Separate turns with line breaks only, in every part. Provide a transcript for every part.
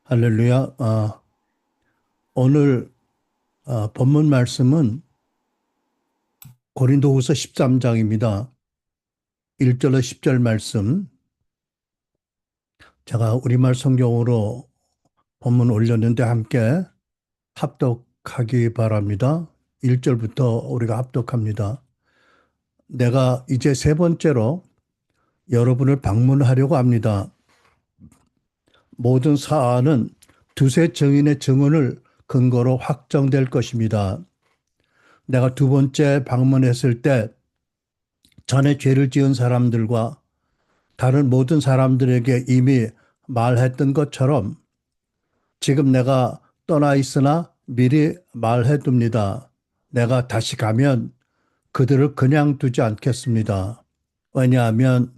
할렐루야. 오늘 본문 말씀은 고린도후서 13장입니다. 1절로 10절 말씀. 제가 우리말 성경으로 본문 올렸는데 함께 합독하기 바랍니다. 1절부터 우리가 합독합니다. 내가 이제 세 번째로 여러분을 방문하려고 합니다. 모든 사안은 두세 증인의 증언을 근거로 확정될 것입니다. 내가 두 번째 방문했을 때 전에 죄를 지은 사람들과 다른 모든 사람들에게 이미 말했던 것처럼 지금 내가 떠나 있으나 미리 말해 둡니다. 내가 다시 가면 그들을 그냥 두지 않겠습니다. 왜냐하면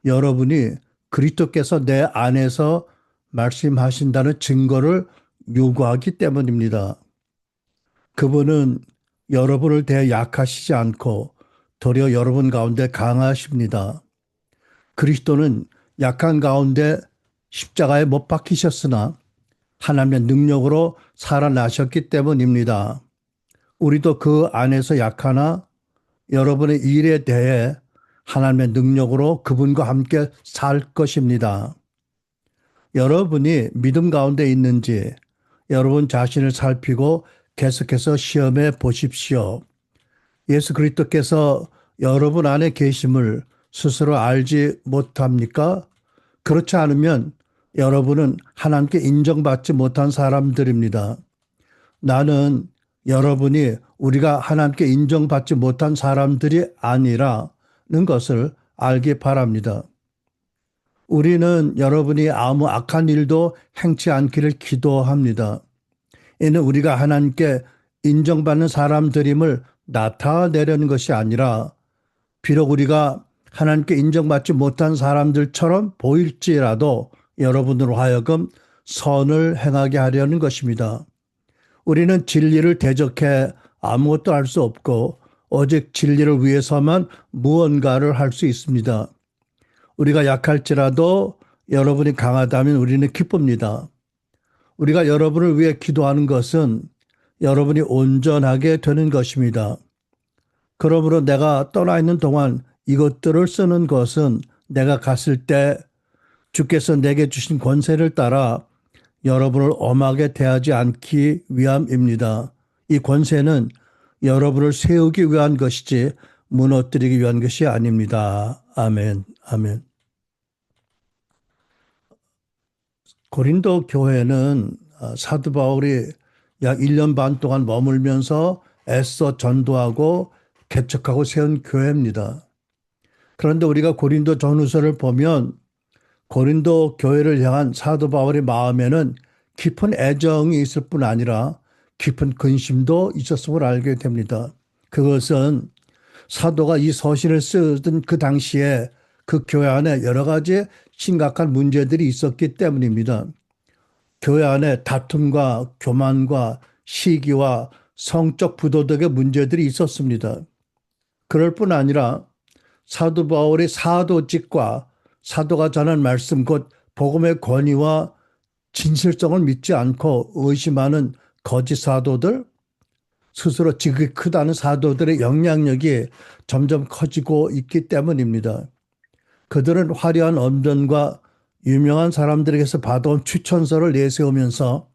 여러분이 그리스도께서 내 안에서 말씀하신다는 증거를 요구하기 때문입니다. 그분은 여러분을 대해 약하시지 않고 도리어 여러분 가운데 강하십니다. 그리스도는 약한 가운데 십자가에 못 박히셨으나 하나님의 능력으로 살아나셨기 때문입니다. 우리도 그 안에서 약하나 여러분의 일에 대해 하나님의 능력으로 그분과 함께 살 것입니다. 여러분이 믿음 가운데 있는지 여러분 자신을 살피고 계속해서 시험해 보십시오. 예수 그리스도께서 여러분 안에 계심을 스스로 알지 못합니까? 그렇지 않으면 여러분은 하나님께 인정받지 못한 사람들입니다. 나는 여러분이 우리가 하나님께 인정받지 못한 사람들이 아니라는 것을 알기 바랍니다. 우리는 여러분이 아무 악한 일도 행치 않기를 기도합니다. 이는 우리가 하나님께 인정받는 사람들임을 나타내려는 것이 아니라 비록 우리가 하나님께 인정받지 못한 사람들처럼 보일지라도 여러분으로 하여금 선을 행하게 하려는 것입니다. 우리는 진리를 대적해 아무것도 할 수 없고 오직 진리를 위해서만 무언가를 할 수 있습니다. 우리가 약할지라도 여러분이 강하다면 우리는 기쁩니다. 우리가 여러분을 위해 기도하는 것은 여러분이 온전하게 되는 것입니다. 그러므로 내가 떠나 있는 동안 이것들을 쓰는 것은 내가 갔을 때 주께서 내게 주신 권세를 따라 여러분을 엄하게 대하지 않기 위함입니다. 이 권세는 여러분을 세우기 위한 것이지 무너뜨리기 위한 것이 아닙니다. 아멘. 아멘. 고린도 교회는 사도 바울이 약 1년 반 동안 머물면서 애써 전도하고 개척하고 세운 교회입니다. 그런데 우리가 고린도 전후서를 보면 고린도 교회를 향한 사도 바울의 마음에는 깊은 애정이 있을 뿐 아니라 깊은 근심도 있었음을 알게 됩니다. 그것은 사도가 이 서신을 쓰던 그 당시에 그 교회 안에 여러 가지 심각한 문제들이 있었기 때문입니다. 교회 안에 다툼과 교만과 시기와 성적 부도덕의 문제들이 있었습니다. 그럴 뿐 아니라 사도 바울의 사도직과 사도가 전한 말씀 곧 복음의 권위와 진실성을 믿지 않고 의심하는 거짓 사도들, 스스로 지극히 크다는 사도들의 영향력이 점점 커지고 있기 때문입니다. 그들은 화려한 언변과 유명한 사람들에게서 받아온 추천서를 내세우면서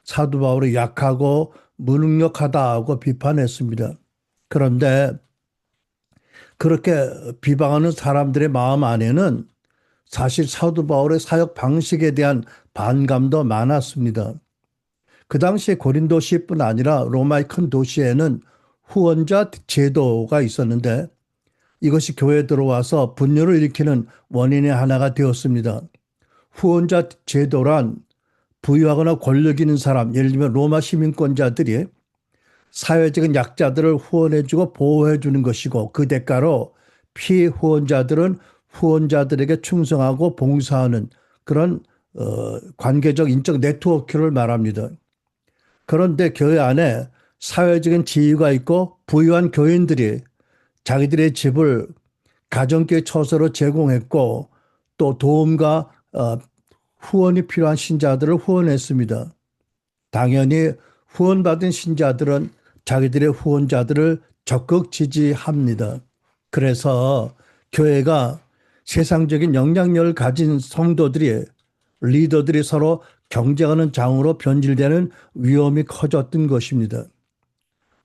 사도 바울이 약하고 무능력하다고 비판했습니다. 그런데 그렇게 비방하는 사람들의 마음 안에는 사실 사도 바울의 사역 방식에 대한 반감도 많았습니다. 그 당시에 고린도시뿐 아니라 로마의 큰 도시에는 후원자 제도가 있었는데 이것이 교회에 들어와서 분열을 일으키는 원인의 하나가 되었습니다. 후원자 제도란 부유하거나 권력 있는 사람, 예를 들면 로마 시민권자들이 사회적인 약자들을 후원해주고 보호해주는 것이고 그 대가로 피후원자들은 후원자들에게 충성하고 봉사하는 그런 관계적 인적 네트워크를 말합니다. 그런데 교회 안에 사회적인 지위가 있고 부유한 교인들이 자기들의 집을 가정교회 처소로 제공했고 또 도움과 후원이 필요한 신자들을 후원했습니다. 당연히 후원받은 신자들은 자기들의 후원자들을 적극 지지합니다. 그래서 교회가 세상적인 영향력을 가진 성도들이 리더들이 서로 경쟁하는 장으로 변질되는 위험이 커졌던 것입니다.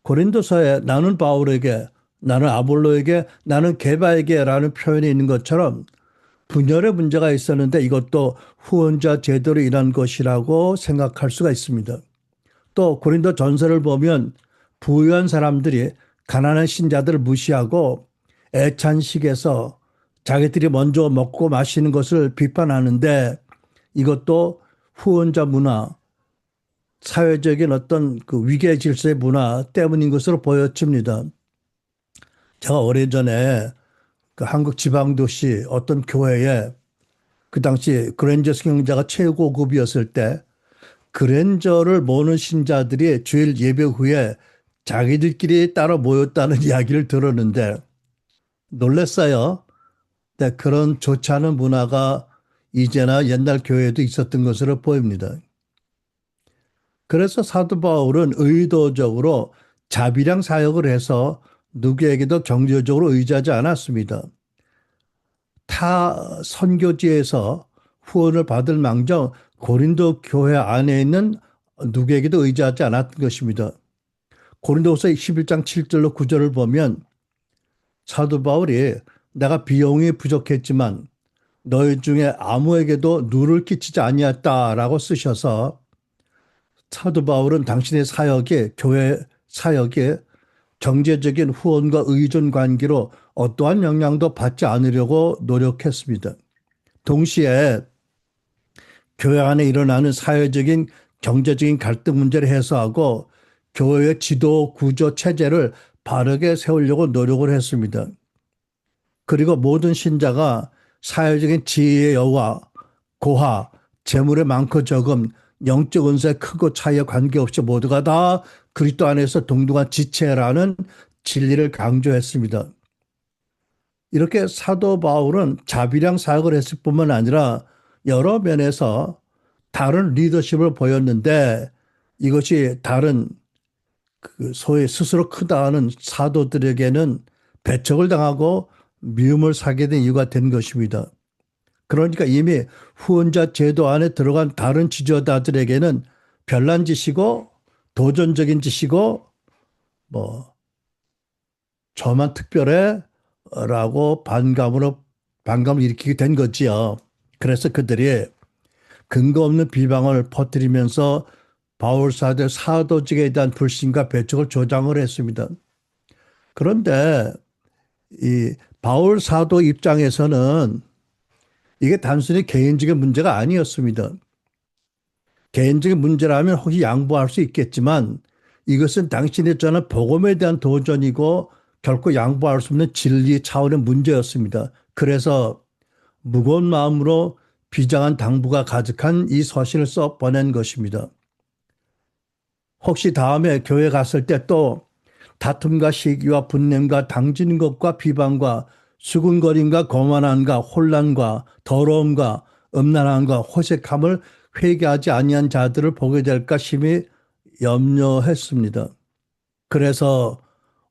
고린도서에 나는 바울에게, 나는 아볼로에게, 나는 게바에게라는 표현이 있는 것처럼 분열의 문제가 있었는데 이것도 후원자 제도로 인한 것이라고 생각할 수가 있습니다. 또 고린도 전서를 보면 부유한 사람들이 가난한 신자들을 무시하고 애찬식에서 자기들이 먼저 먹고 마시는 것을 비판하는데 이것도 후원자 문화, 사회적인 어떤 그 위계 질서의 문화 때문인 것으로 보여집니다. 제가 오래전에 그 한국 지방도시 어떤 교회에 그 당시 그랜저 승용자가 최고급이었을 때 그랜저를 모는 신자들이 주일 예배 후에 자기들끼리 따로 모였다는 이야기를 들었는데 놀랐어요. 근데 그런 좋지 않은 문화가 이제나 옛날 교회에도 있었던 것으로 보입니다. 그래서 사도 바울은 의도적으로 자비량 사역을 해서 누구에게도 경제적으로 의지하지 않았습니다. 타 선교지에서 후원을 받을 망정 고린도 교회 안에 있는 누구에게도 의지하지 않았던 것입니다. 고린도후서 11장 7절로 9절을 보면 사도 바울이 내가 비용이 부족했지만 너희 중에 아무에게도 누를 끼치지 아니했다라고 쓰셔서 사도 바울은 당신의 사역에 교회 사역에 경제적인 후원과 의존 관계로 어떠한 영향도 받지 않으려고 노력했습니다. 동시에 교회 안에 일어나는 사회적인 경제적인 갈등 문제를 해소하고 교회의 지도 구조 체제를 바르게 세우려고 노력을 했습니다. 그리고 모든 신자가 사회적인 지위의 여와 고하, 재물의 많고 적음, 영적 은사의 크고 차이에 관계없이 모두가 다 그리스도 안에서 동등한 지체라는 진리를 강조했습니다. 이렇게 사도 바울은 자비량 사역을 했을 뿐만 아니라 여러 면에서 다른 리더십을 보였는데 이것이 다른 그 소위 스스로 크다 하는 사도들에게는 배척을 당하고 미움을 사게 된 이유가 된 것입니다. 그러니까 이미 후원자 제도 안에 들어간 다른 지도자들에게는 별난 짓이고 도전적인 짓이고 뭐 저만 특별해 라고 반감을 일으키게 된 거지요. 그래서 그들이 근거 없는 비방을 퍼뜨리면서 바울 사도의 사도직에 대한 불신과 배척을 조장을 했습니다. 그런데 이 바울 사도 입장에서는 이게 단순히 개인적인 문제가 아니었습니다. 개인적인 문제라면 혹시 양보할 수 있겠지만 이것은 당신이 전한 복음에 대한 도전이고 결코 양보할 수 없는 진리 차원의 문제였습니다. 그래서 무거운 마음으로 비장한 당부가 가득한 이 서신을 써 보낸 것입니다. 혹시 다음에 교회 갔을 때 또 다툼과 시기와 분냄과 당지는 것과 비방과 수군거림과 거만함과 혼란과 더러움과 음란함과 호색함을 회개하지 아니한 자들을 보게 될까 심히 염려했습니다. 그래서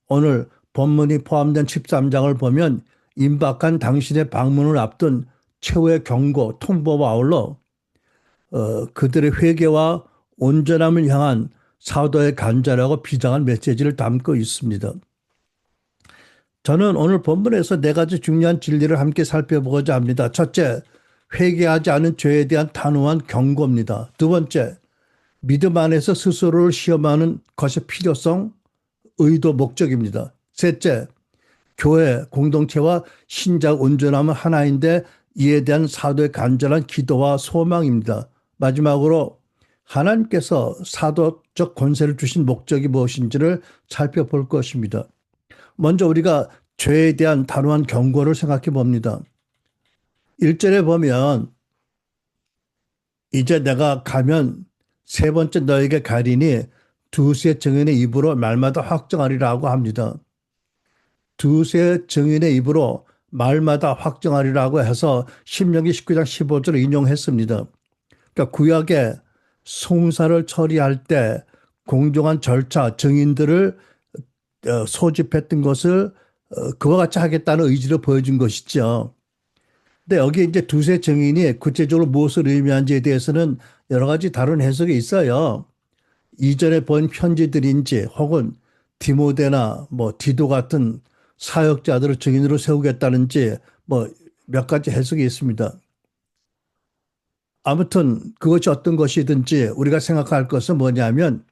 오늘 본문이 포함된 13장을 보면 임박한 당신의 방문을 앞둔 최후의 경고, 통보와 아울러 그들의 회개와 온전함을 향한 사도의 간절하고 비장한 메시지를 담고 있습니다. 저는 오늘 본문에서 네 가지 중요한 진리를 함께 살펴보고자 합니다. 첫째, 회개하지 않은 죄에 대한 단호한 경고입니다. 두 번째, 믿음 안에서 스스로를 시험하는 것의 필요성, 의도, 목적입니다. 셋째, 교회, 공동체와 신작 온전함은 하나인데 이에 대한 사도의 간절한 기도와 소망입니다. 마지막으로 하나님께서 사도적 권세를 주신 목적이 무엇인지를 살펴볼 것입니다. 먼저 우리가 죄에 대한 단호한 경고를 생각해 봅니다. 1절에 보면 이제 내가 가면 세 번째 너에게 가리니 두세 증인의 입으로 말마다 확정하리라고 합니다. 두세 증인의 입으로 말마다 확정하리라고 해서 신명기 19장 15절을 인용했습니다. 그러니까 구약의 송사를 처리할 때 공정한 절차, 증인들을 소집했던 것을 그와 같이 하겠다는 의지를 보여준 것이죠. 근데 여기 이제 두세 증인이 구체적으로 무엇을 의미한지에 대해서는 여러 가지 다른 해석이 있어요. 이전에 본 편지들인지 혹은 디모데나 뭐 디도 같은 사역자들을 증인으로 세우겠다는지 뭐 몇 가지 해석이 있습니다. 아무튼 그것이 어떤 것이든지 우리가 생각할 것은 뭐냐면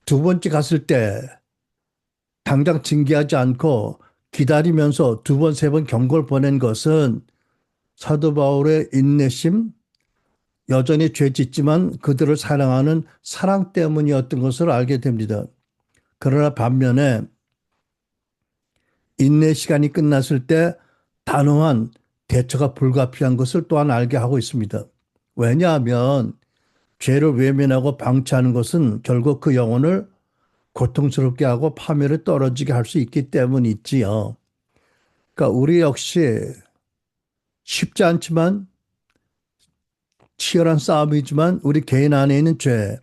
두 번째 갔을 때 당장 징계하지 않고 기다리면서 두 번, 세 번 경고를 보낸 것은 사도 바울의 인내심, 여전히 죄 짓지만 그들을 사랑하는 사랑 때문이었던 것을 알게 됩니다. 그러나 반면에 인내 시간이 끝났을 때 단호한 대처가 불가피한 것을 또한 알게 하고 있습니다. 왜냐하면 죄를 외면하고 방치하는 것은 결국 그 영혼을 고통스럽게 하고 파멸에 떨어지게 할 수 있기 때문이지요. 그러니까 우리 역시 쉽지 않지만 치열한 싸움이지만 우리 개인 안에 있는 죄,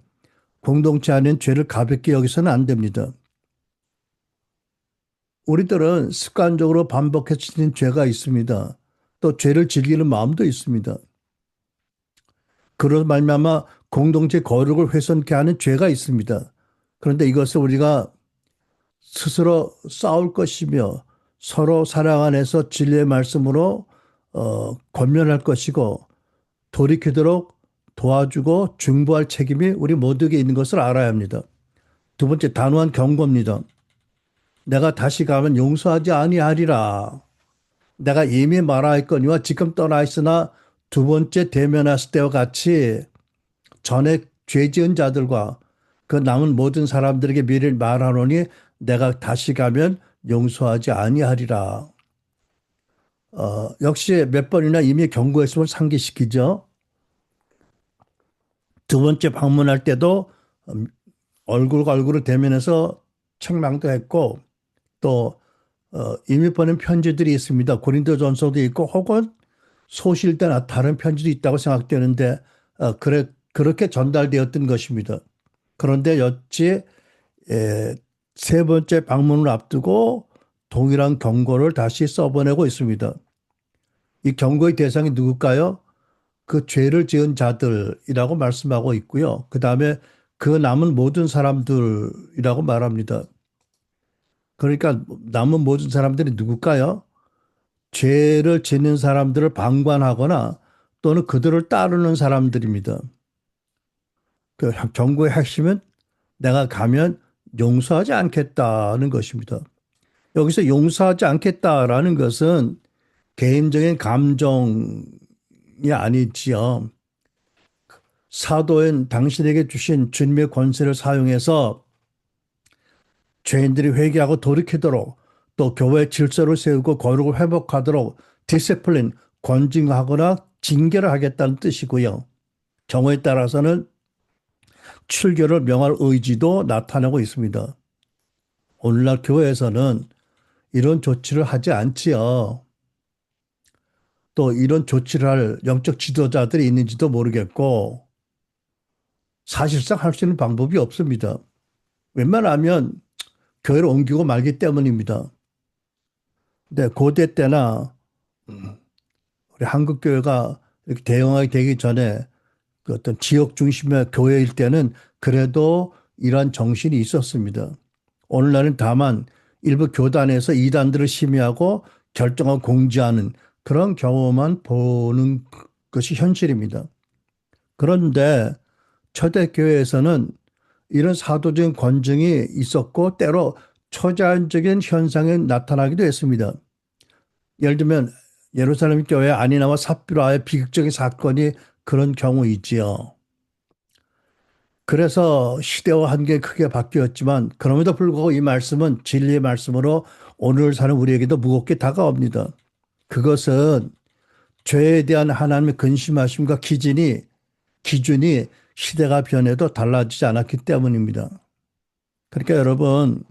공동체 안에 있는 죄를 가볍게 여기서는 안 됩니다. 우리들은 습관적으로 반복해서 짓는 죄가 있습니다. 또 죄를 즐기는 마음도 있습니다. 그런 말미암아 공동체 거룩을 훼손케 하는 죄가 있습니다. 그런데 이것을 우리가 스스로 싸울 것이며 서로 사랑 안에서 진리의 말씀으로 권면할 것이고 돌이키도록 도와주고 중보할 책임이 우리 모두에게 있는 것을 알아야 합니다. 두 번째 단호한 경고입니다. 내가 다시 가면 용서하지 아니하리라. 내가 이미 말하였거니와 지금 떠나 있으나 두 번째 대면했을 때와 같이 전에 죄 지은 자들과 그 남은 모든 사람들에게 미리 말하노니 내가 다시 가면 용서하지 아니하리라. 역시 몇 번이나 이미 경고했음을 상기시키죠. 두 번째 방문할 때도 얼굴과 얼굴을 대면해서 책망도 했고 또 이미 보낸 편지들이 있습니다. 고린도전서도 있고 혹은 소실되나 다른 편지도 있다고 생각되는데 그렇게 전달되었던 것입니다. 그런데 여치 세 번째 방문을 앞두고 동일한 경고를 다시 써보내고 있습니다. 이 경고의 대상이 누굴까요? 그 죄를 지은 자들이라고 말씀하고 있고요. 그 다음에 그 남은 모든 사람들이라고 말합니다. 그러니까 남은 모든 사람들이 누굴까요? 죄를 짓는 사람들을 방관하거나 또는 그들을 따르는 사람들입니다. 그 경고의 핵심은 내가 가면 용서하지 않겠다는 것입니다. 여기서 용서하지 않겠다라는 것은 개인적인 감정이 아니지요. 사도인 당신에게 주신 주님의 권세를 사용해서 죄인들이 회개하고 돌이키도록 또 교회 질서를 세우고 거룩을 회복하도록 디시플린, 권징하거나 징계를 하겠다는 뜻이고요. 경우에 따라서는 출교를 명할 의지도 나타나고 있습니다. 오늘날 교회에서는 이런 조치를 하지 않지요. 또 이런 조치를 할 영적 지도자들이 있는지도 모르겠고 사실상 할 수 있는 방법이 없습니다. 웬만하면 교회를 옮기고 말기 때문입니다. 근데 고대 때나 우리 한국 교회가 이렇게 대형화가 되기 전에 그 어떤 지역 중심의 교회일 때는 그래도 이러한 정신이 있었습니다. 오늘날은 다만 일부 교단에서 이단들을 심의하고 결정하고 공지하는 그런 경우만 보는 것이 현실입니다. 그런데 초대교회에서는 이런 사도적인 권증이 있었고 때로 초자연적인 현상이 나타나기도 했습니다. 예를 들면 예루살렘 교회 아니나와 삽비라의 비극적인 사건이 그런 경우이지요. 그래서 시대와 한계 크게 바뀌었지만 그럼에도 불구하고 이 말씀은 진리의 말씀으로 오늘 사는 우리에게도 무겁게 다가옵니다. 그것은 죄에 대한 하나님의 근심하심과 기준이 시대가 변해도 달라지지 않았기 때문입니다. 그러니까 여러분,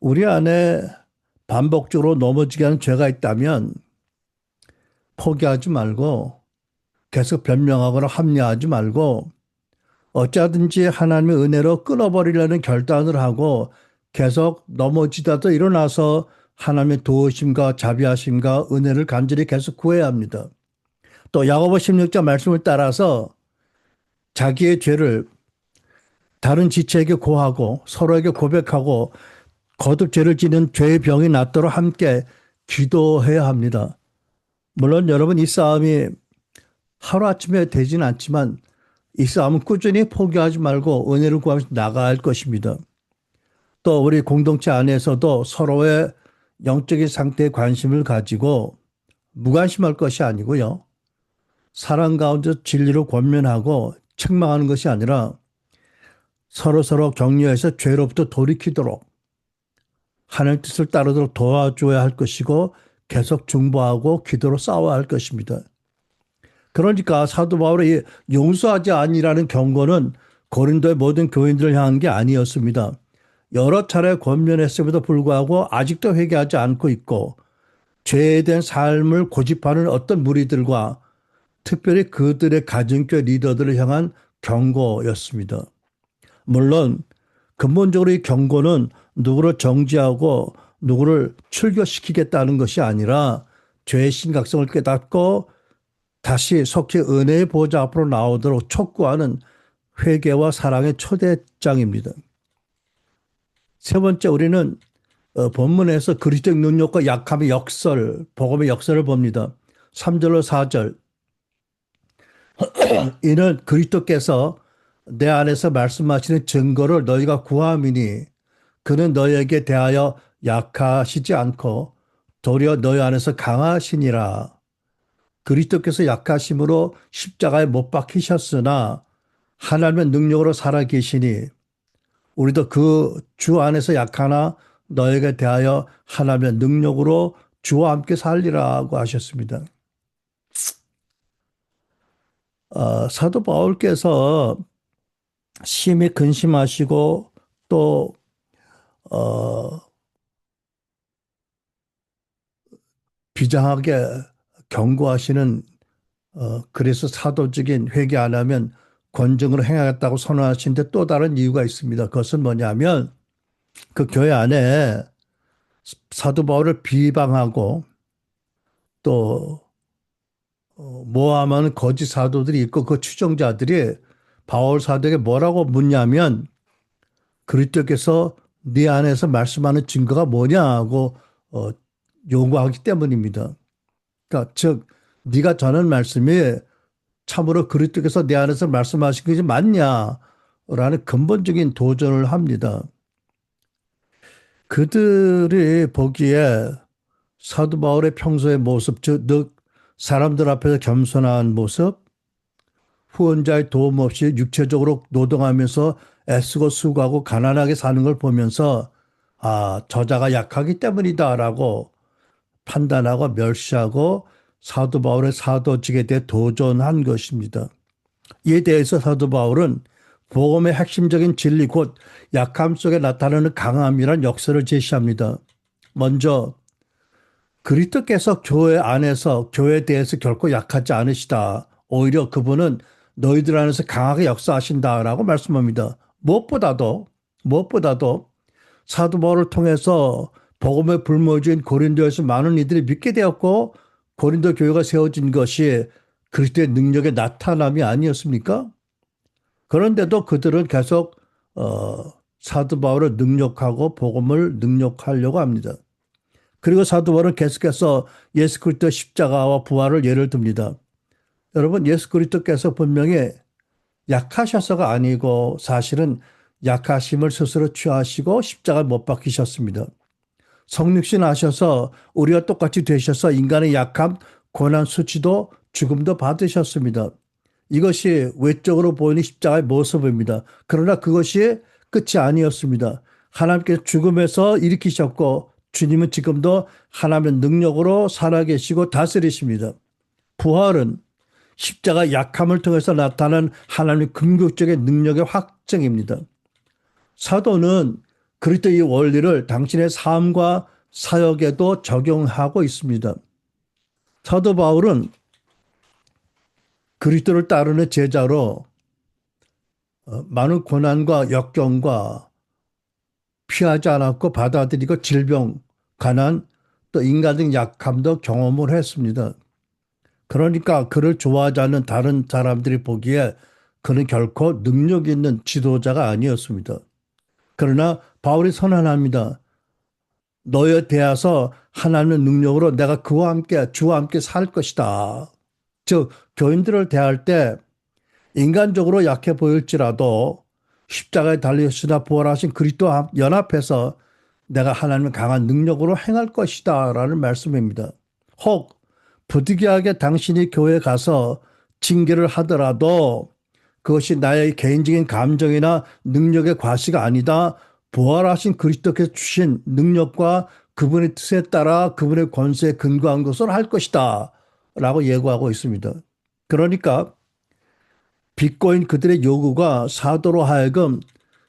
우리 안에 반복적으로 넘어지게 하는 죄가 있다면 포기하지 말고 계속 변명하거나 합리화하지 말고 어쩌든지 하나님의 은혜로 끊어버리려는 결단을 하고 계속 넘어지다도 일어나서 하나님의 도우심과 자비하심과 은혜를 간절히 계속 구해야 합니다. 또 야고보 16장 말씀을 따라서 자기의 죄를 다른 지체에게 고하고 서로에게 고백하고 거듭 죄를 지는 죄의 병이 낫도록 함께 기도해야 합니다. 물론 여러분 이 싸움이 하루아침에 되지는 않지만 이 싸움은 꾸준히 포기하지 말고 은혜를 구하면서 나가야 할 것입니다. 또 우리 공동체 안에서도 서로의 영적인 상태에 관심을 가지고 무관심할 것이 아니고요. 사랑 가운데 진리로 권면하고 책망하는 것이 아니라 서로 격려해서 죄로부터 돌이키도록 하나님 뜻을 따르도록 도와줘야 할 것이고 계속 중보하고 기도로 싸워야 할 것입니다. 그러니까 사도 바울의 용서하지 아니라는 경고는 고린도의 모든 교인들을 향한 게 아니었습니다. 여러 차례 권면했음에도 불구하고 아직도 회개하지 않고 있고 죄에 대한 삶을 고집하는 어떤 무리들과 특별히 그들의 가정교회 리더들을 향한 경고였습니다. 물론 근본적으로 이 경고는 누구를 정죄하고 누구를 출교시키겠다는 것이 아니라 죄의 심각성을 깨닫고 다시 속히 은혜의 보좌 앞으로 나오도록 촉구하는 회개와 사랑의 초대장입니다. 세 번째, 우리는 본문에서 그리스도의 능력과 약함의 역설, 복음의 역설을 봅니다. 3절로 4절. 이는 그리스도께서 내 안에서 말씀하시는 증거를 너희가 구함이니 그는 너희에게 대하여 약하시지 않고 도리어 너희 안에서 강하시니라. 그리스도께서 약하심으로 십자가에 못 박히셨으나 하나님의 능력으로 살아계시니 우리도 그 주 안에서 약하나 너에게 대하여 하나님의 능력으로 주와 함께 살리라고 하셨습니다. 사도 바울께서 심히 근심하시고 또 비장하게 경고하시는 그래서 사도적인 회개 안 하면 권증으로 행하겠다고 선언하시는데 또 다른 이유가 있습니다. 그것은 뭐냐면 그 교회 안에 사도 바울을 비방하고 또 모함하는 거짓 사도들이 있고 그 추종자들이 바울 사도에게 뭐라고 묻냐면 그리스도께서 네 안에서 말씀하는 증거가 뭐냐고 요구하기 때문입니다. 그러니까 즉 네가 전한 말씀이 참으로 그리스도께서 내 안에서 말씀하신 것이 맞냐라는 근본적인 도전을 합니다. 그들이 보기에 사도 바울의 평소의 모습, 즉 사람들 앞에서 겸손한 모습, 후원자의 도움 없이 육체적으로 노동하면서 애쓰고 수고하고 가난하게 사는 걸 보면서 저자가 약하기 때문이다라고 판단하고 멸시하고 사도 바울의 사도직에 대해 도전한 것입니다. 이에 대해서 사도 바울은 복음의 핵심적인 진리 곧 약함 속에 나타나는 강함이란 역설을 제시합니다. 먼저 그리스도께서 교회 안에서 교회에 대해서 결코 약하지 않으시다. 오히려 그분은 너희들 안에서 강하게 역사하신다라고 말씀합니다. 무엇보다도 사도 바울을 통해서 복음의 불모지인 고린도에서 많은 이들이 믿게 되었고 고린도 교회가 세워진 것이 그리스도의 능력의 나타남이 아니었습니까? 그런데도 그들은 계속 사도 바울을 능력하고 복음을 능력하려고 합니다. 그리고 사도 바울은 계속해서 예수 그리스도 십자가와 부활을 예를 듭니다. 여러분 예수 그리스도께서 분명히 약하셔서가 아니고 사실은 약하심을 스스로 취하시고 십자가에 못 박히셨습니다. 성육신 하셔서 우리와 똑같이 되셔서 인간의 약함, 고난, 수치도 죽음도 받으셨습니다. 이것이 외적으로 보이는 십자가의 모습입니다. 그러나 그것이 끝이 아니었습니다. 하나님께서 죽음에서 일으키셨고 주님은 지금도 하나님의 능력으로 살아계시고 다스리십니다. 부활은 십자가 약함을 통해서 나타난 하나님의 궁극적인 능력의 확증입니다. 사도는 그리스도의 원리를 당신의 삶과 사역에도 적용하고 있습니다. 사도 바울은 그리스도를 따르는 제자로 많은 고난과 역경과 피하지 않았고 받아들이고 질병, 가난, 또 인간적 약함도 경험을 했습니다. 그러니까 그를 좋아하지 않는 다른 사람들이 보기에 그는 결코 능력 있는 지도자가 아니었습니다. 그러나 바울이 선언합니다. 너에 대해서 하나님의 능력으로 내가 그와 함께 주와 함께 살 것이다. 즉 교인들을 대할 때 인간적으로 약해 보일지라도 십자가에 달리셨으나 부활하신 그리스도와 연합해서 내가 하나님의 강한 능력으로 행할 것이다 라는 말씀입니다. 혹 부득이하게 당신이 교회에 가서 징계를 하더라도 그것이 나의 개인적인 감정이나 능력의 과시가 아니다. 부활하신 그리스도께서 주신 능력과 그분의 뜻에 따라 그분의 권세에 근거한 것을 할 것이다 라고 예고하고 있습니다. 그러니까 비꼬인 그들의 요구가 사도로 하여금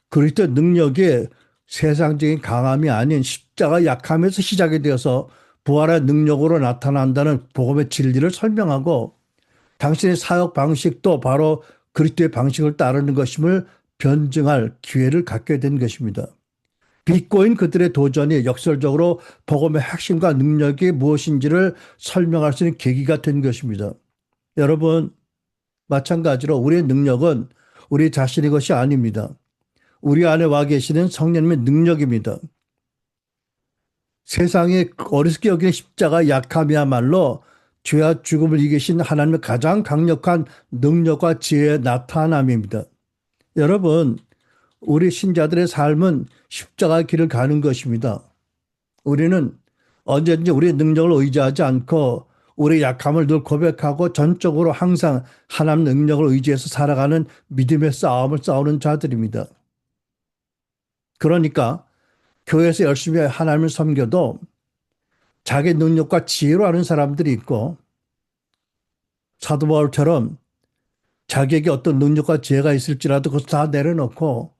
그리스도의 능력이 세상적인 강함이 아닌 십자가 약함에서 시작이 되어서 부활의 능력으로 나타난다는 복음의 진리를 설명하고 당신의 사역 방식도 바로 그리스도의 방식을 따르는 것임을 변증할 기회를 갖게 된 것입니다. 비꼬인 그들의 도전이 역설적으로 복음의 핵심과 능력이 무엇인지를 설명할 수 있는 계기가 된 것입니다. 여러분, 마찬가지로 우리의 능력은 우리 자신의 것이 아닙니다. 우리 안에 와 계시는 성령님의 능력입니다. 세상에 어리석게 여기는 십자가 약함이야말로 죄와 죽음을 이기신 하나님의 가장 강력한 능력과 지혜의 나타남입니다. 여러분, 우리 신자들의 삶은 십자가 길을 가는 것입니다. 우리는 언제든지 우리의 능력을 의지하지 않고 우리의 약함을 늘 고백하고 전적으로 항상 하나님 능력을 의지해서 살아가는 믿음의 싸움을 싸우는 자들입니다. 그러니까 교회에서 열심히 하나님을 섬겨도 자기 능력과 지혜로 하는 사람들이 있고 사도 바울처럼 자기에게 어떤 능력과 지혜가 있을지라도 그것을 다 내려놓고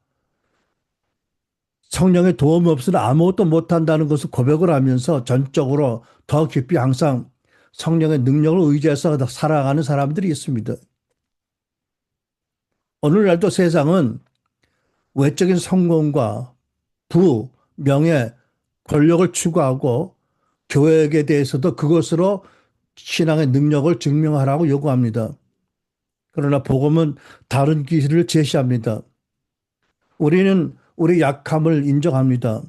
성령의 도움이 없으면 아무것도 못한다는 것을 고백을 하면서 전적으로 더 깊이 항상 성령의 능력을 의지해서 살아가는 사람들이 있습니다. 오늘날도 세상은 외적인 성공과 부, 명예, 권력을 추구하고 교회에 대해서도 그것으로 신앙의 능력을 증명하라고 요구합니다. 그러나 복음은 다른 길을 제시합니다. 우리는 우리 약함을 인정합니다.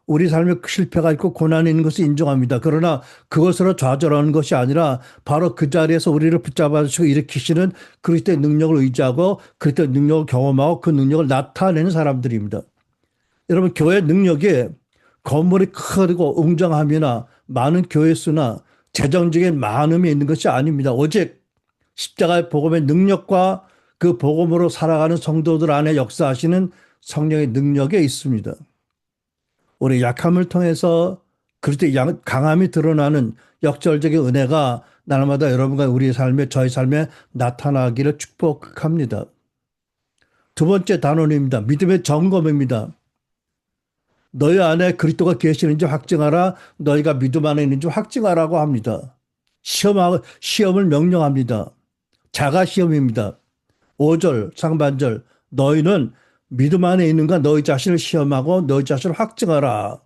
우리 삶에 실패가 있고 고난이 있는 것을 인정합니다. 그러나 그것으로 좌절하는 것이 아니라 바로 그 자리에서 우리를 붙잡아 주시고 일으키시는 그리스도의 능력을 의지하고 그리스도의 능력을 경험하고 그 능력을 나타내는 사람들입니다. 여러분, 교회 능력이 건물이 크고 웅장함이나 많은 교회 수나 재정적인 많음이 있는 것이 아닙니다. 오직 십자가의 복음의 능력과 그 복음으로 살아가는 성도들 안에 역사하시는 성령의 능력에 있습니다. 우리 약함을 통해서 그리스도의 강함이 드러나는 역설적인 은혜가 날마다 여러분과 우리의 삶에 저희 삶에 나타나기를 축복합니다. 두 번째 단원입니다. 믿음의 점검입니다. 너희 안에 그리스도가 계시는지 확증하라. 너희가 믿음 안에 있는지 확증하라고 합니다. 시험을 명령합니다. 자가 시험입니다. 5절 상반절 너희는 믿음 안에 있는가 너희 자신을 시험하고 너희 자신을 확증하라.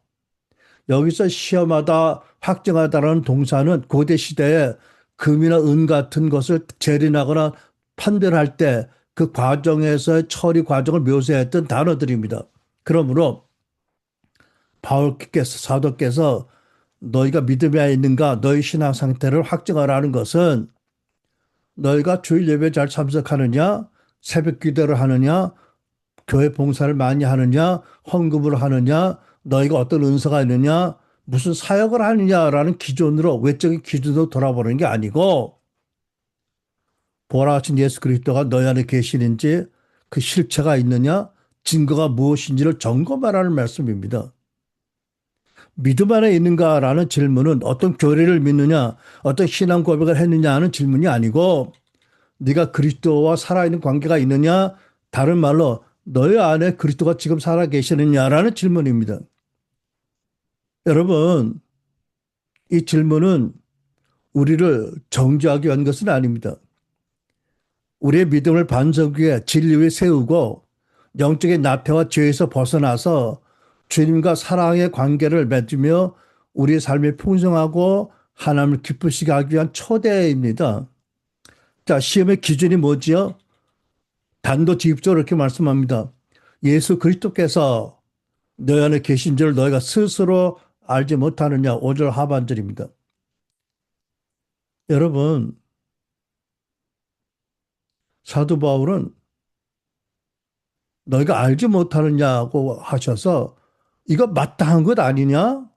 여기서 시험하다 확증하다라는 동사는 고대 시대에 금이나 은 같은 것을 재련하거나 판별할 때 그 과정에서의 처리 과정을 묘사했던 단어들입니다. 그러므로 바울께서 사도께서 너희가 믿음에 있는가 너희 신앙 상태를 확증하라는 것은 너희가 주일 예배에 잘 참석하느냐 새벽 기도를 하느냐 교회 봉사를 많이 하느냐 헌금을 하느냐 너희가 어떤 은사가 있느냐 무슨 사역을 하느냐라는 기준으로 외적인 기준으로 돌아보는 게 아니고 부활하신 예수 그리스도가 너희 안에 계시는지 그 실체가 있느냐 증거가 무엇인지를 점검하라는 말씀입니다. 믿음 안에 있는가라는 질문은 어떤 교리를 믿느냐 어떤 신앙 고백을 했느냐 하는 질문이 아니고 네가 그리스도와 살아있는 관계가 있느냐 다른 말로 너희 안에 그리스도가 지금 살아 계시느냐라는 질문입니다. 여러분, 이 질문은 우리를 정죄하기 위한 것은 아닙니다. 우리의 믿음을 반석 위에 진리 위에 세우고 영적인 나태와 죄에서 벗어나서 주님과 사랑의 관계를 맺으며 우리의 삶이 풍성하고 하나님을 기쁘시게 하기 위한 초대입니다. 자, 시험의 기준이 뭐지요? 단도직입적으로 이렇게 말씀합니다. 예수 그리스도께서 너희 안에 계신 줄 너희가 스스로 알지 못하느냐. 5절 하반절입니다. 여러분, 사도 바울은 너희가 알지 못하느냐고 하셔서 이거 마땅한 것 아니냐?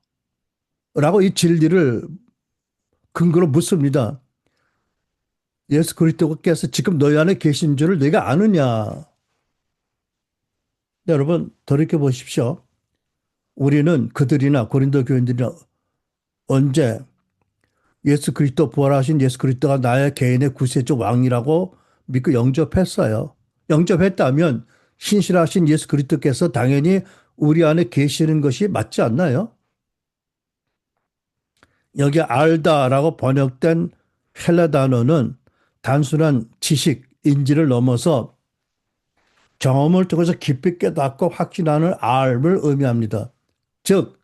라고 이 진리를 근거로 묻습니다. 예수 그리스도께서 지금 너희 안에 계신 줄을 너희가 아느냐? 여러분, 돌이켜 보십시오. 우리는 그들이나 고린도 교인들이나 언제 예수 그리스도 부활하신 예수 그리스도가 나의 개인의 구세주 왕이라고 믿고 영접했어요. 영접했다면 신실하신 예수 그리스도께서 당연히 우리 안에 계시는 것이 맞지 않나요? 여기 알다라고 번역된 헬라 단어는 단순한 지식, 인지를 넘어서 경험을 통해서 깊이 깨닫고 확신하는 알을 의미합니다. 즉,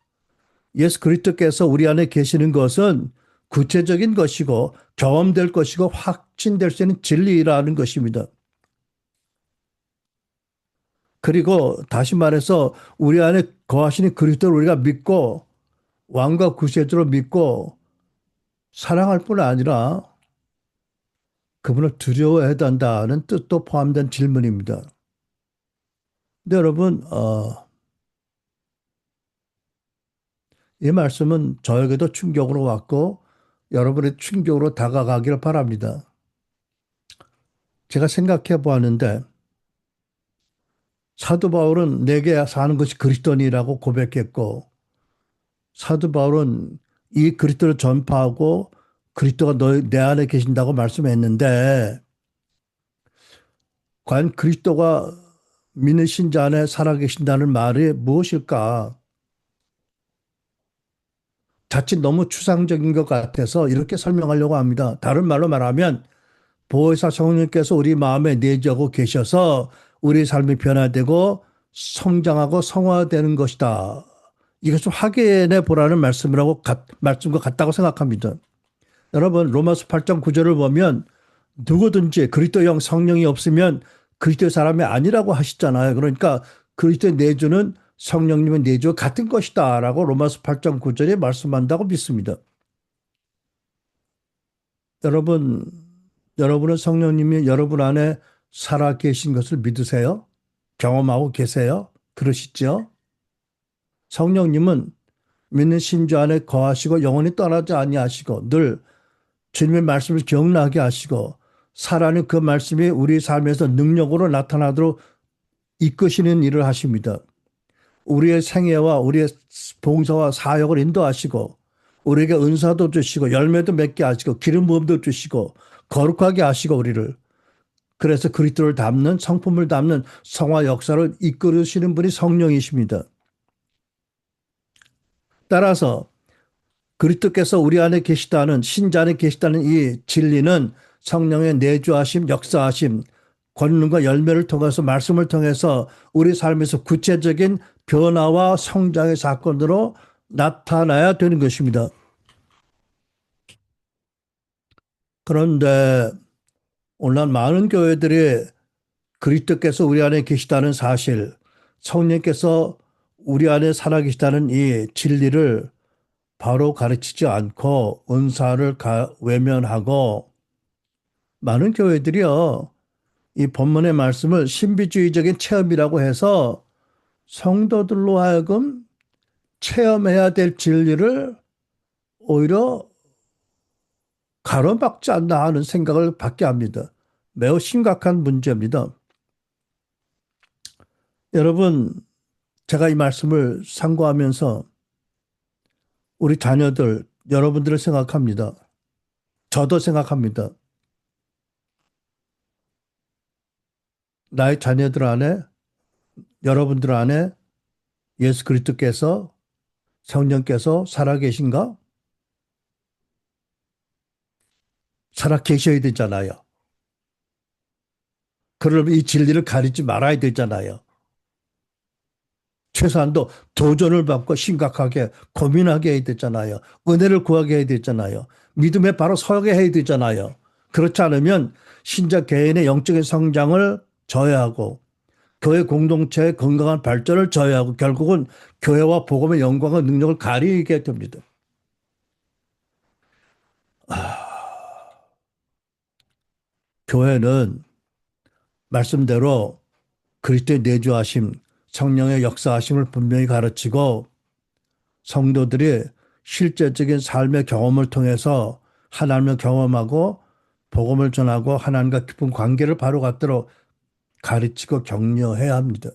예수 그리스도께서 우리 안에 계시는 것은 구체적인 것이고 경험될 것이고 확신될 수 있는 진리라는 것입니다. 그리고 다시 말해서 우리 안에 거하시는 그리스도를 우리가 믿고 왕과 구세주로 믿고 사랑할 뿐 아니라 그분을 두려워해야 한다는 뜻도 포함된 질문입니다. 근데 여러분, 이 말씀은 저에게도 충격으로 왔고 여러분의 충격으로 다가가기를 바랍니다. 제가 생각해 보았는데 사도 바울은 내게 사는 것이 그리스도니라고 고백했고 사도 바울은 이 그리스도를 전파하고 그리스도가 내 안에 계신다고 말씀했는데 과연 그리스도가 믿는 신자 안에 살아계신다는 말이 무엇일까? 자칫 너무 추상적인 것 같아서 이렇게 설명하려고 합니다. 다른 말로 말하면 보혜사 성령님께서 우리 마음에 내주하고 계셔서 우리 삶이 변화되고 성장하고 성화되는 것이다. 이것을 확인해 보라는 말씀과 같다고 생각합니다. 여러분 로마서 8장 9절을 보면 누구든지 그리스도형 성령이 없으면 그리스도의 사람이 아니라고 하시잖아요. 그러니까 그리스도의 내주는 성령님의 내주와 같은 것이다라고 로마서 8장 9절에 말씀한다고 믿습니다. 여러분, 여러분은 성령님이 여러분 안에 살아 계신 것을 믿으세요? 경험하고 계세요? 그러시죠? 성령님은 믿는 신자 안에 거하시고 영원히 떠나지 아니하시고 늘 주님의 말씀을 기억나게 하시고 살아는 그 말씀이 우리 삶에서 능력으로 나타나도록 이끄시는 일을 하십니다. 우리의 생애와 우리의 봉사와 사역을 인도하시고 우리에게 은사도 주시고 열매도 맺게 하시고 기름 부음도 주시고 거룩하게 하시고 우리를 그래서 그리스도를 담는 성품을 담는 성화 역사를 이끌으시는 분이 성령이십니다. 따라서 그리스도께서 우리 안에 계시다는 신자 안에 계시다는 이 진리는 성령의 내주하심, 역사하심, 권능과 열매를 통해서 말씀을 통해서 우리 삶에서 구체적인 변화와 성장의 사건으로 나타나야 되는 것입니다. 그런데 오늘날 많은 교회들이 그리스도께서 우리 안에 계시다는 사실, 성령께서 우리 안에 살아계시다는 이 진리를 바로 가르치지 않고 은사를 외면하고 많은 교회들이요. 이 본문의 말씀을 신비주의적인 체험이라고 해서 성도들로 하여금 체험해야 될 진리를 오히려 가로막지 않나 하는 생각을 받게 합니다. 매우 심각한 문제입니다. 여러분, 제가 이 말씀을 상고하면서 우리 자녀들, 여러분들을 생각합니다. 저도 생각합니다. 나의 자녀들 안에, 여러분들 안에 예수 그리스도께서 성령께서 살아계신가? 살아계셔야 되잖아요. 그러면 이 진리를 가리지 말아야 되잖아요. 최소한도 도전을 받고 심각하게 고민하게 해야 되잖아요. 은혜를 구하게 해야 되잖아요. 믿음에 바로 서게 해야 되잖아요. 그렇지 않으면 신자 개인의 영적인 성장을 저해하고 교회 공동체의 건강한 발전을 저해하고 결국은 교회와 복음의 영광과 능력을 가리게 됩니다. 교회는 말씀대로 그리스도의 내주하심, 성령의 역사하심을 분명히 가르치고 성도들이 실제적인 삶의 경험을 통해서 하나님을 경험하고 복음을 전하고 하나님과 깊은 관계를 바로 갖도록 가르치고 격려해야 합니다.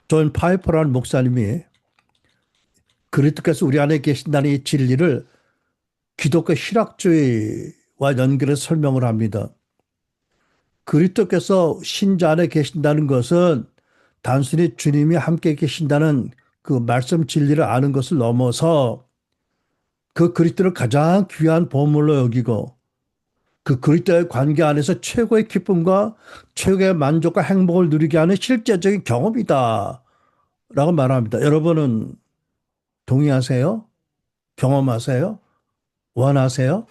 존 파이퍼라는 목사님이 그리스도께서 우리 안에 계신다는 이 진리를 기독교 신학주의와 연결해서 설명을 합니다. 그리스도께서 신자 안에 계신다는 것은 단순히 주님이 함께 계신다는 그 말씀 진리를 아는 것을 넘어서 그 그리스도를 가장 귀한 보물로 여기고 그 그리스도의 관계 안에서 최고의 기쁨과 최고의 만족과 행복을 누리게 하는 실제적인 경험이다 라고 말합니다. 여러분은 동의하세요? 경험하세요? 원하세요?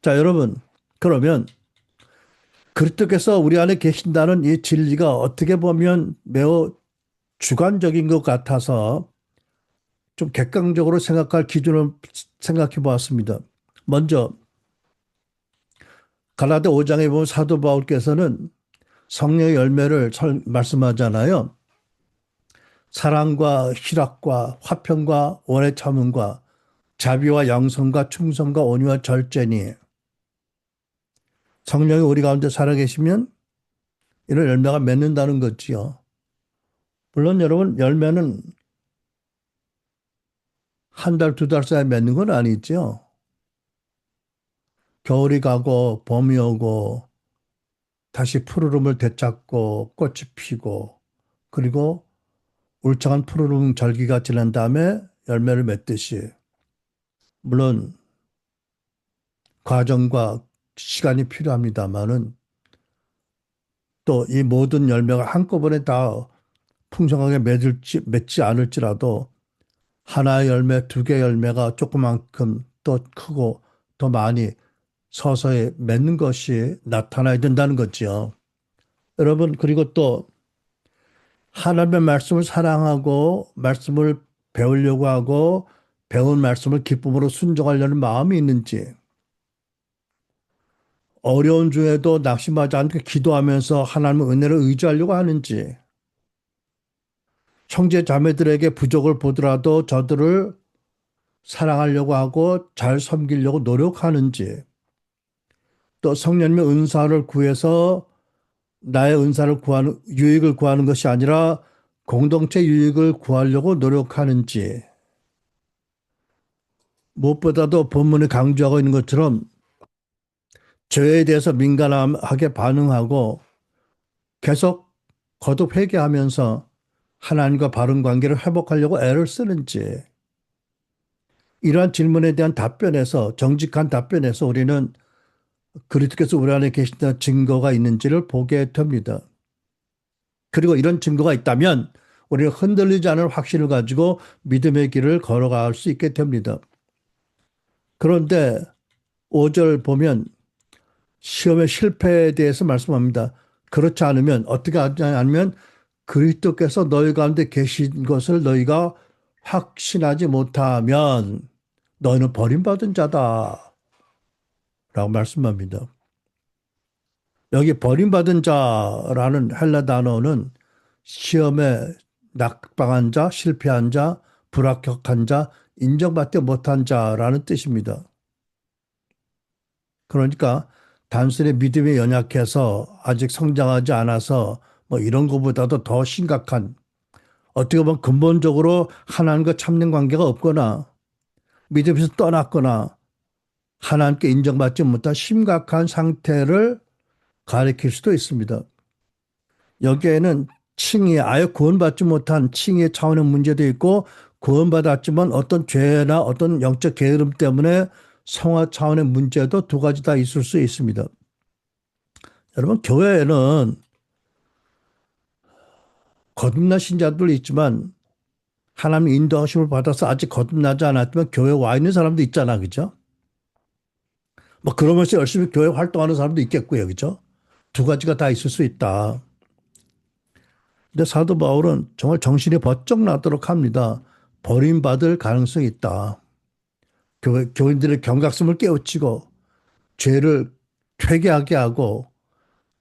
자, 여러분, 그러면 그리스도께서 우리 안에 계신다는 이 진리가 어떻게 보면 매우 주관적인 것 같아서 좀 객관적으로 생각할 기준을 생각해 보았습니다. 먼저 갈라디아 5장에 보면 사도 바울께서는 성령의 열매를 말씀하잖아요. 사랑과 희락과 화평과 오래 참음과 자비와 양성과 충성과 온유와 절제니 성령이 우리 가운데 살아계시면 이런 열매가 맺는다는 거지요. 물론 여러분 열매는 한 달, 두 달 사이에 맺는 건 아니죠. 겨울이 가고 봄이 오고 다시 푸르름을 되찾고 꽃이 피고 그리고 울창한 푸르름 절기가 지난 다음에 열매를 맺듯이 물론 과정과 시간이 필요합니다만은 또 이 모든 열매가 한꺼번에 다 풍성하게 맺지 않을지라도 하나의 열매, 두 개의 열매가 조그만큼 또 크고 더 많이 서서히 맺는 것이 나타나야 된다는 거죠. 여러분, 그리고 또 하나님의 말씀을 사랑하고 말씀을 배우려고 하고 배운 말씀을 기쁨으로 순종하려는 마음이 있는지 어려운 중에도 낙심하지 않게 기도하면서 하나님의 은혜를 의지하려고 하는지 형제 자매들에게 부족을 보더라도 저들을 사랑하려고 하고 잘 섬기려고 노력하는지 또 성령님의 은사를 구해서 나의 은사를 구하는 유익을 구하는 것이 아니라 공동체 유익을 구하려고 노력하는지 무엇보다도 본문이 강조하고 있는 것처럼 죄에 대해서 민감하게 반응하고 계속 거듭 회개하면서 하나님과 바른 관계를 회복하려고 애를 쓰는지 이러한 질문에 대한 답변에서 정직한 답변에서 우리는 그리스도께서 우리 안에 계신다는 증거가 있는지를 보게 됩니다. 그리고 이런 증거가 있다면 우리는 흔들리지 않을 확신을 가지고 믿음의 길을 걸어갈 수 있게 됩니다. 그런데 5절 보면 시험의 실패에 대해서 말씀합니다. 그렇지 않으면 어떻게 하냐면 그리스도께서 너희 가운데 계신 것을 너희가 확신하지 못하면 너희는 버림받은 자다 라고 말씀합니다. 여기 버림받은 자라는 헬라 단어는 시험에 낙방한 자, 실패한 자, 불합격한 자, 인정받지 못한 자라는 뜻입니다. 그러니까 단순히 믿음이 연약해서 아직 성장하지 않아서 뭐 이런 것보다도 더 심각한 어떻게 보면 근본적으로 하나님과 참된 관계가 없거나 믿음에서 떠났거나 하나님께 인정받지 못한 심각한 상태를 가리킬 수도 있습니다. 여기에는 칭의, 아예 구원받지 못한 칭의 차원의 문제도 있고 구원받았지만 어떤 죄나 어떤 영적 게으름 때문에 성화 차원의 문제도 두 가지 다 있을 수 있습니다. 여러분, 교회에는 거듭난 신자들도 있지만 하나님 인도하심을 받아서 아직 거듭나지 않았지만 교회에 와 있는 사람도 있잖아. 그죠? 뭐 그러면서 열심히 교회 활동하는 사람도 있겠고요. 그죠? 두 가지가 다 있을 수 있다. 근데 사도 바울은 정말 정신이 번쩍 나도록 합니다. 버림받을 가능성이 있다. 교인들의 경각심을 깨우치고 죄를 회개하게 하고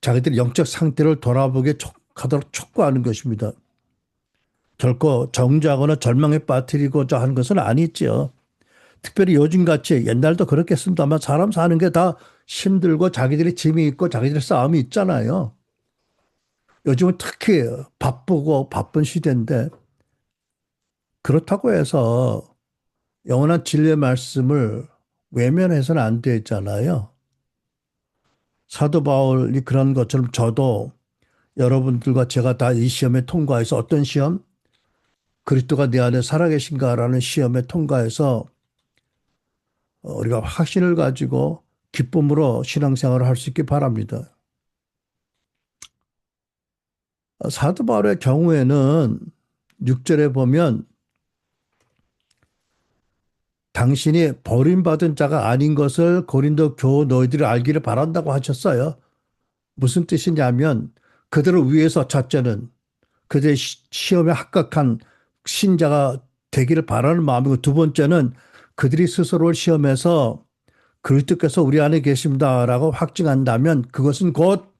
자기들의 영적 상태를 돌아보게 하도록 촉구하는 것입니다. 결코 정죄하거나 절망에 빠뜨리고자 하는 것은 아니지요. 특별히 요즘같이 옛날도 그렇겠습니다만 사람 사는 게 다 힘들고 자기들이 짐이 있고 자기들의 싸움이 있잖아요. 요즘은 특히 바쁘고 바쁜 시대인데 그렇다고 해서 영원한 진리의 말씀을 외면해서는 안 되잖아요. 사도 바울이 그런 것처럼 저도 여러분들과 제가 다 이 시험에 통과해서 어떤 시험? 그리스도가 내 안에 살아계신가라는 시험에 통과해서 우리가 확신을 가지고 기쁨으로 신앙생활을 할 수 있기 바랍니다. 사도 바울의 경우에는 6절에 보면 당신이 버림받은 자가 아닌 것을 고린도 교우 너희들이 알기를 바란다고 하셨어요. 무슨 뜻이냐면 그들을 위해서 첫째는 그들의 시험에 합격한 신자가 되기를 바라는 마음이고 두 번째는 그들이 스스로를 시험해서 그리스도께서 우리 안에 계십니다라고 확증한다면 그것은 곧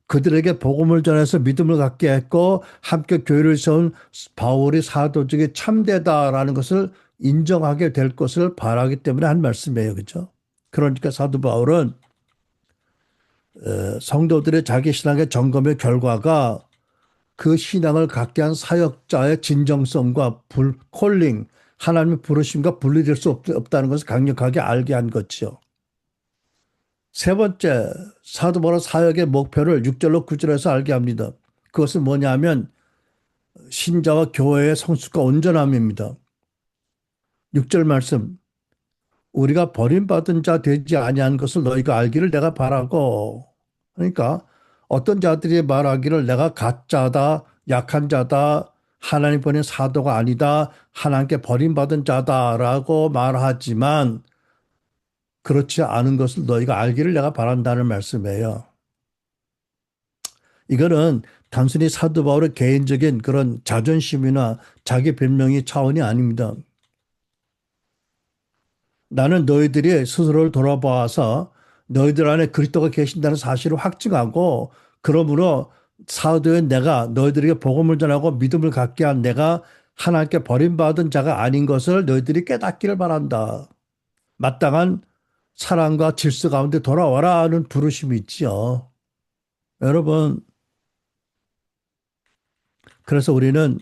그들에게 복음을 전해서 믿음을 갖게 했고 함께 교회를 세운 바울이 사도직이 참되다라는 것을 인정하게 될 것을 바라기 때문에 한 말씀이에요. 그렇죠? 그러니까 사도 바울은 성도들의 자기 신앙의 점검의 결과가 그 신앙을 갖게 한 사역자의 진정성과 콜링, 하나님의 부르심과 분리될 수 없다는 것을 강력하게 알게 한 거죠. 세 번째, 사도 바울 사역의 목표를 6절로 9절에서 알게 합니다. 그것은 뭐냐면 신자와 교회의 성숙과 온전함입니다. 6절 말씀, 우리가 버림받은 자 되지 아니한 것을 너희가 알기를 내가 바라고. 그러니까 어떤 자들이 말하기를 내가 가짜다, 약한 자다, 하나님 보낸 사도가 아니다, 하나님께 버림받은 자다라고 말하지만 그렇지 않은 것을 너희가 알기를 내가 바란다는 말씀이에요. 이거는 단순히 사도 바울의 개인적인 그런 자존심이나 자기 변명이 차원이 아닙니다. 나는 너희들이 스스로를 돌아봐서 너희들 안에 그리스도가 계신다는 사실을 확증하고 그러므로 사도인 내가 너희들에게 복음을 전하고 믿음을 갖게 한 내가 하나님께 버림받은 자가 아닌 것을 너희들이 깨닫기를 바란다. 마땅한 사랑과 질서 가운데 돌아와라 하는 부르심이 있지요. 여러분, 그래서 우리는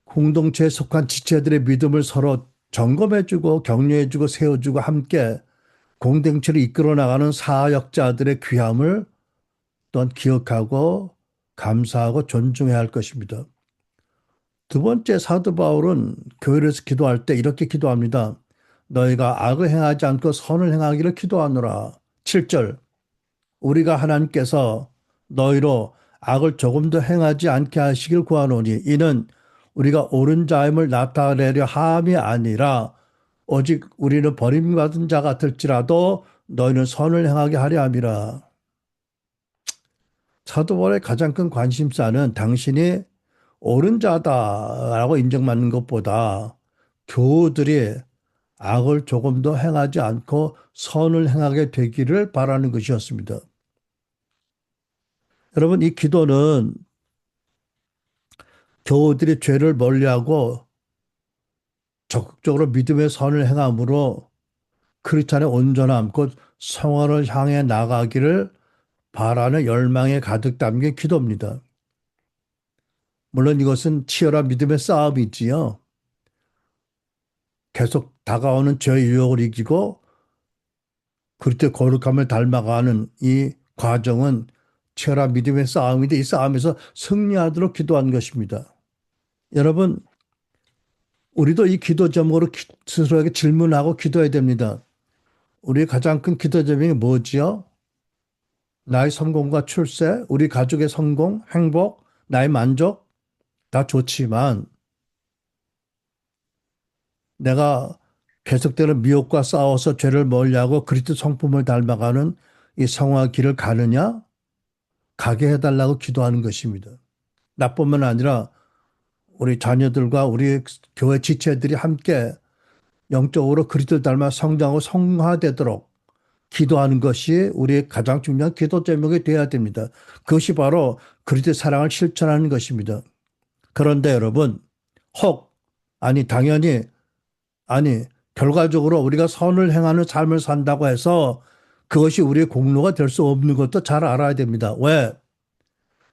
공동체에 속한 지체들의 믿음을 서로 점검해주고 격려해주고 세워주고 함께 공동체를 이끌어 나가는 사역자들의 귀함을 또한 기억하고 감사하고 존중해야 할 것입니다. 두 번째 사도 바울은 교회에서 기도할 때 이렇게 기도합니다. 너희가 악을 행하지 않고 선을 행하기를 기도하노라. 7절 우리가 하나님께서 너희로 악을 조금도 행하지 않게 하시길 구하노니 이는 우리가 옳은 자임을 나타내려 함이 아니라 오직 우리는 버림받은 자 같을지라도 너희는 선을 행하게 하려 함이라. 사도 바울의 가장 큰 관심사는 당신이 옳은 자다라고 인정받는 것보다 교우들이 악을 조금도 행하지 않고 선을 행하게 되기를 바라는 것이었습니다. 여러분, 이 기도는 교우들이 죄를 멀리하고 적극적으로 믿음의 선을 행함으로 크리스찬의 온전함, 곧 성화를 향해 나가기를 바라는 열망에 가득 담긴 기도입니다. 물론 이것은 치열한 믿음의 싸움이지요. 계속 다가오는 죄의 유혹을 이기고 그리스도의 거룩함을 닮아가는 이 과정은 치열한 믿음의 싸움인데 이 싸움에서 승리하도록 기도한 것입니다. 여러분, 우리도 이 기도 제목으로 스스로에게 질문하고 기도해야 됩니다. 우리의 가장 큰 기도 제목이 뭐지요? 나의 성공과 출세, 우리 가족의 성공, 행복, 나의 만족 다 좋지만 내가 계속되는 미혹과 싸워서 죄를 멀리하고 그리스도 성품을 닮아가는 이 성화의 길을 가느냐? 가게 해달라고 기도하는 것입니다. 나뿐만 아니라 우리 자녀들과 우리 교회 지체들이 함께 영적으로 그리스도 닮아 성장하고 성화되도록 기도하는 것이 우리의 가장 중요한 기도 제목이 되어야 됩니다. 그것이 바로 그리스도의 사랑을 실천하는 것입니다. 그런데 여러분, 혹, 아니, 당연히, 아니, 결과적으로 우리가 선을 행하는 삶을 산다고 해서 그것이 우리의 공로가 될 수 없는 것도 잘 알아야 됩니다. 왜?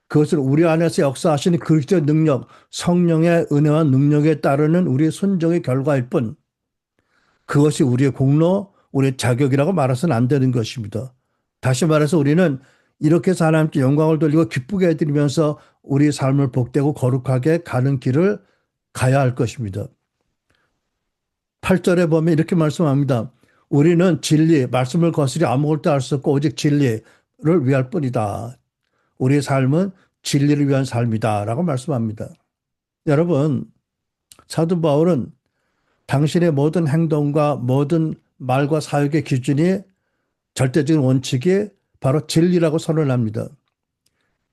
그것을 우리 안에서 역사하시는 그리스도의 능력, 성령의 은혜와 능력에 따르는 우리의 순종의 결과일 뿐, 그것이 우리의 공로, 우리의 자격이라고 말해서는 안 되는 것입니다. 다시 말해서 우리는 이렇게 해서 하나님께 영광을 돌리고 기쁘게 해드리면서 우리 삶을 복되고 거룩하게 가는 길을 가야 할 것입니다. 8절에 보면 이렇게 말씀합니다. 우리는 진리, 말씀을 거스려 아무것도 할 수 없고 오직 진리를 위할 뿐이다. 우리의 삶은 진리를 위한 삶이다. 라고 말씀합니다. 여러분, 사도 바울은 당신의 모든 행동과 모든 말과 사역의 기준이 절대적인 원칙이 바로 진리라고 선언합니다.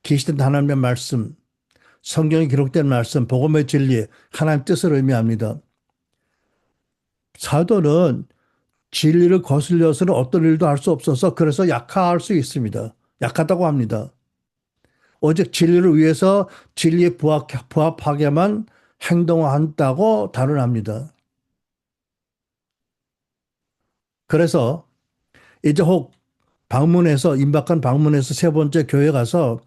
계시된 하나님의 말씀, 성경에 기록된 말씀, 복음의 진리, 하나님 뜻을 의미합니다. 사도는 진리를 거슬려서는 어떤 일도 할 수 없어서 그래서 약할 수 있습니다. 약하다고 합니다. 오직 진리를 위해서 진리에 부합하게만 행동한다고 단언합니다. 그래서 이제 혹 방문해서 임박한 방문해서 세 번째 교회 가서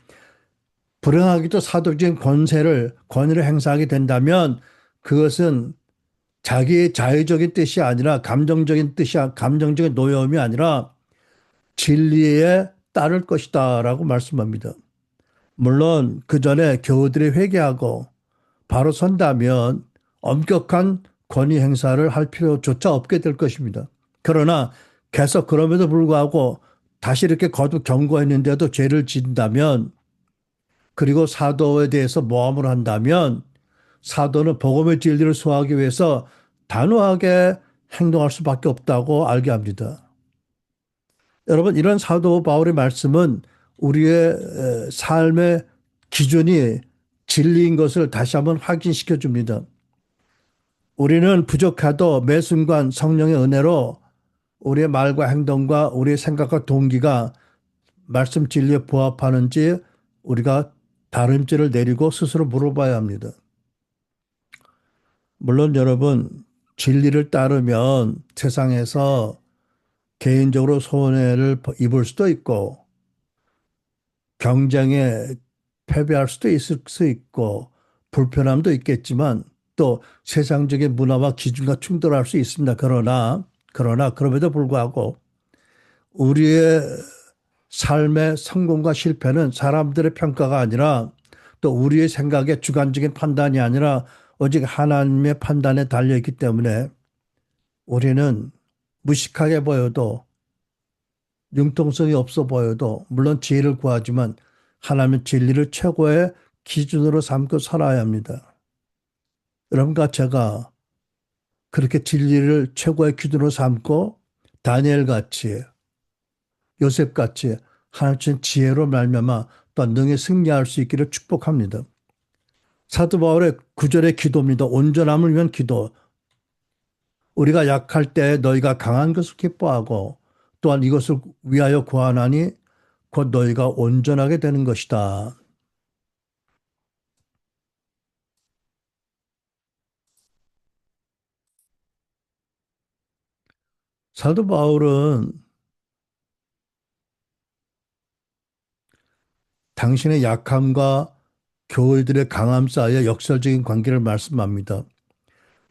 불행하게도 사도적인 권위를 행사하게 된다면 그것은 자기의 자의적인 뜻이 아니라 감정적인 노여움이 아니라 진리에 따를 것이다라고 말씀합니다. 물론 그 전에 교우들이 회개하고 바로 선다면 엄격한 권위 행사를 할 필요조차 없게 될 것입니다. 그러나 계속 그럼에도 불구하고 다시 이렇게 거듭 경고했는데도 죄를 짓는다면 그리고 사도에 대해서 모함을 한다면 사도는 복음의 진리를 소화하기 위해서 단호하게 행동할 수밖에 없다고 알게 합니다. 여러분, 이런 사도 바울의 말씀은 우리의 삶의 기준이 진리인 것을 다시 한번 확인시켜 줍니다. 우리는 부족해도 매 순간 성령의 은혜로 우리의 말과 행동과 우리의 생각과 동기가 말씀 진리에 부합하는지 우리가 다름질을 내리고 스스로 물어봐야 합니다. 물론 여러분, 진리를 따르면 세상에서 개인적으로 손해를 입을 수도 있고 경쟁에 패배할 수도 있을 수 있고 불편함도 있겠지만 또 세상적인 문화와 기준과 충돌할 수 있습니다. 그러나 그럼에도 불구하고 우리의 삶의 성공과 실패는 사람들의 평가가 아니라 또 우리의 생각의 주관적인 판단이 아니라 오직 하나님의 판단에 달려있기 때문에 우리는 무식하게 보여도 융통성이 없어 보여도 물론 지혜를 구하지만 하나님의 진리를 최고의 기준으로 삼고 살아야 합니다. 여러분과 제가 그렇게 진리를 최고의 기준으로 삼고 다니엘 같이 요셉 같이 하나님 지혜로 말미암아 또 능히 승리할 수 있기를 축복합니다. 사도 바울의 구절의 기도입니다. 온전함을 위한 기도. 우리가 약할 때 너희가 강한 것을 기뻐하고 또한 이것을 위하여 구하나니 곧 너희가 온전하게 되는 것이다. 사도 바울은 당신의 약함과 교회들의 강함 사이의 역설적인 관계를 말씀합니다.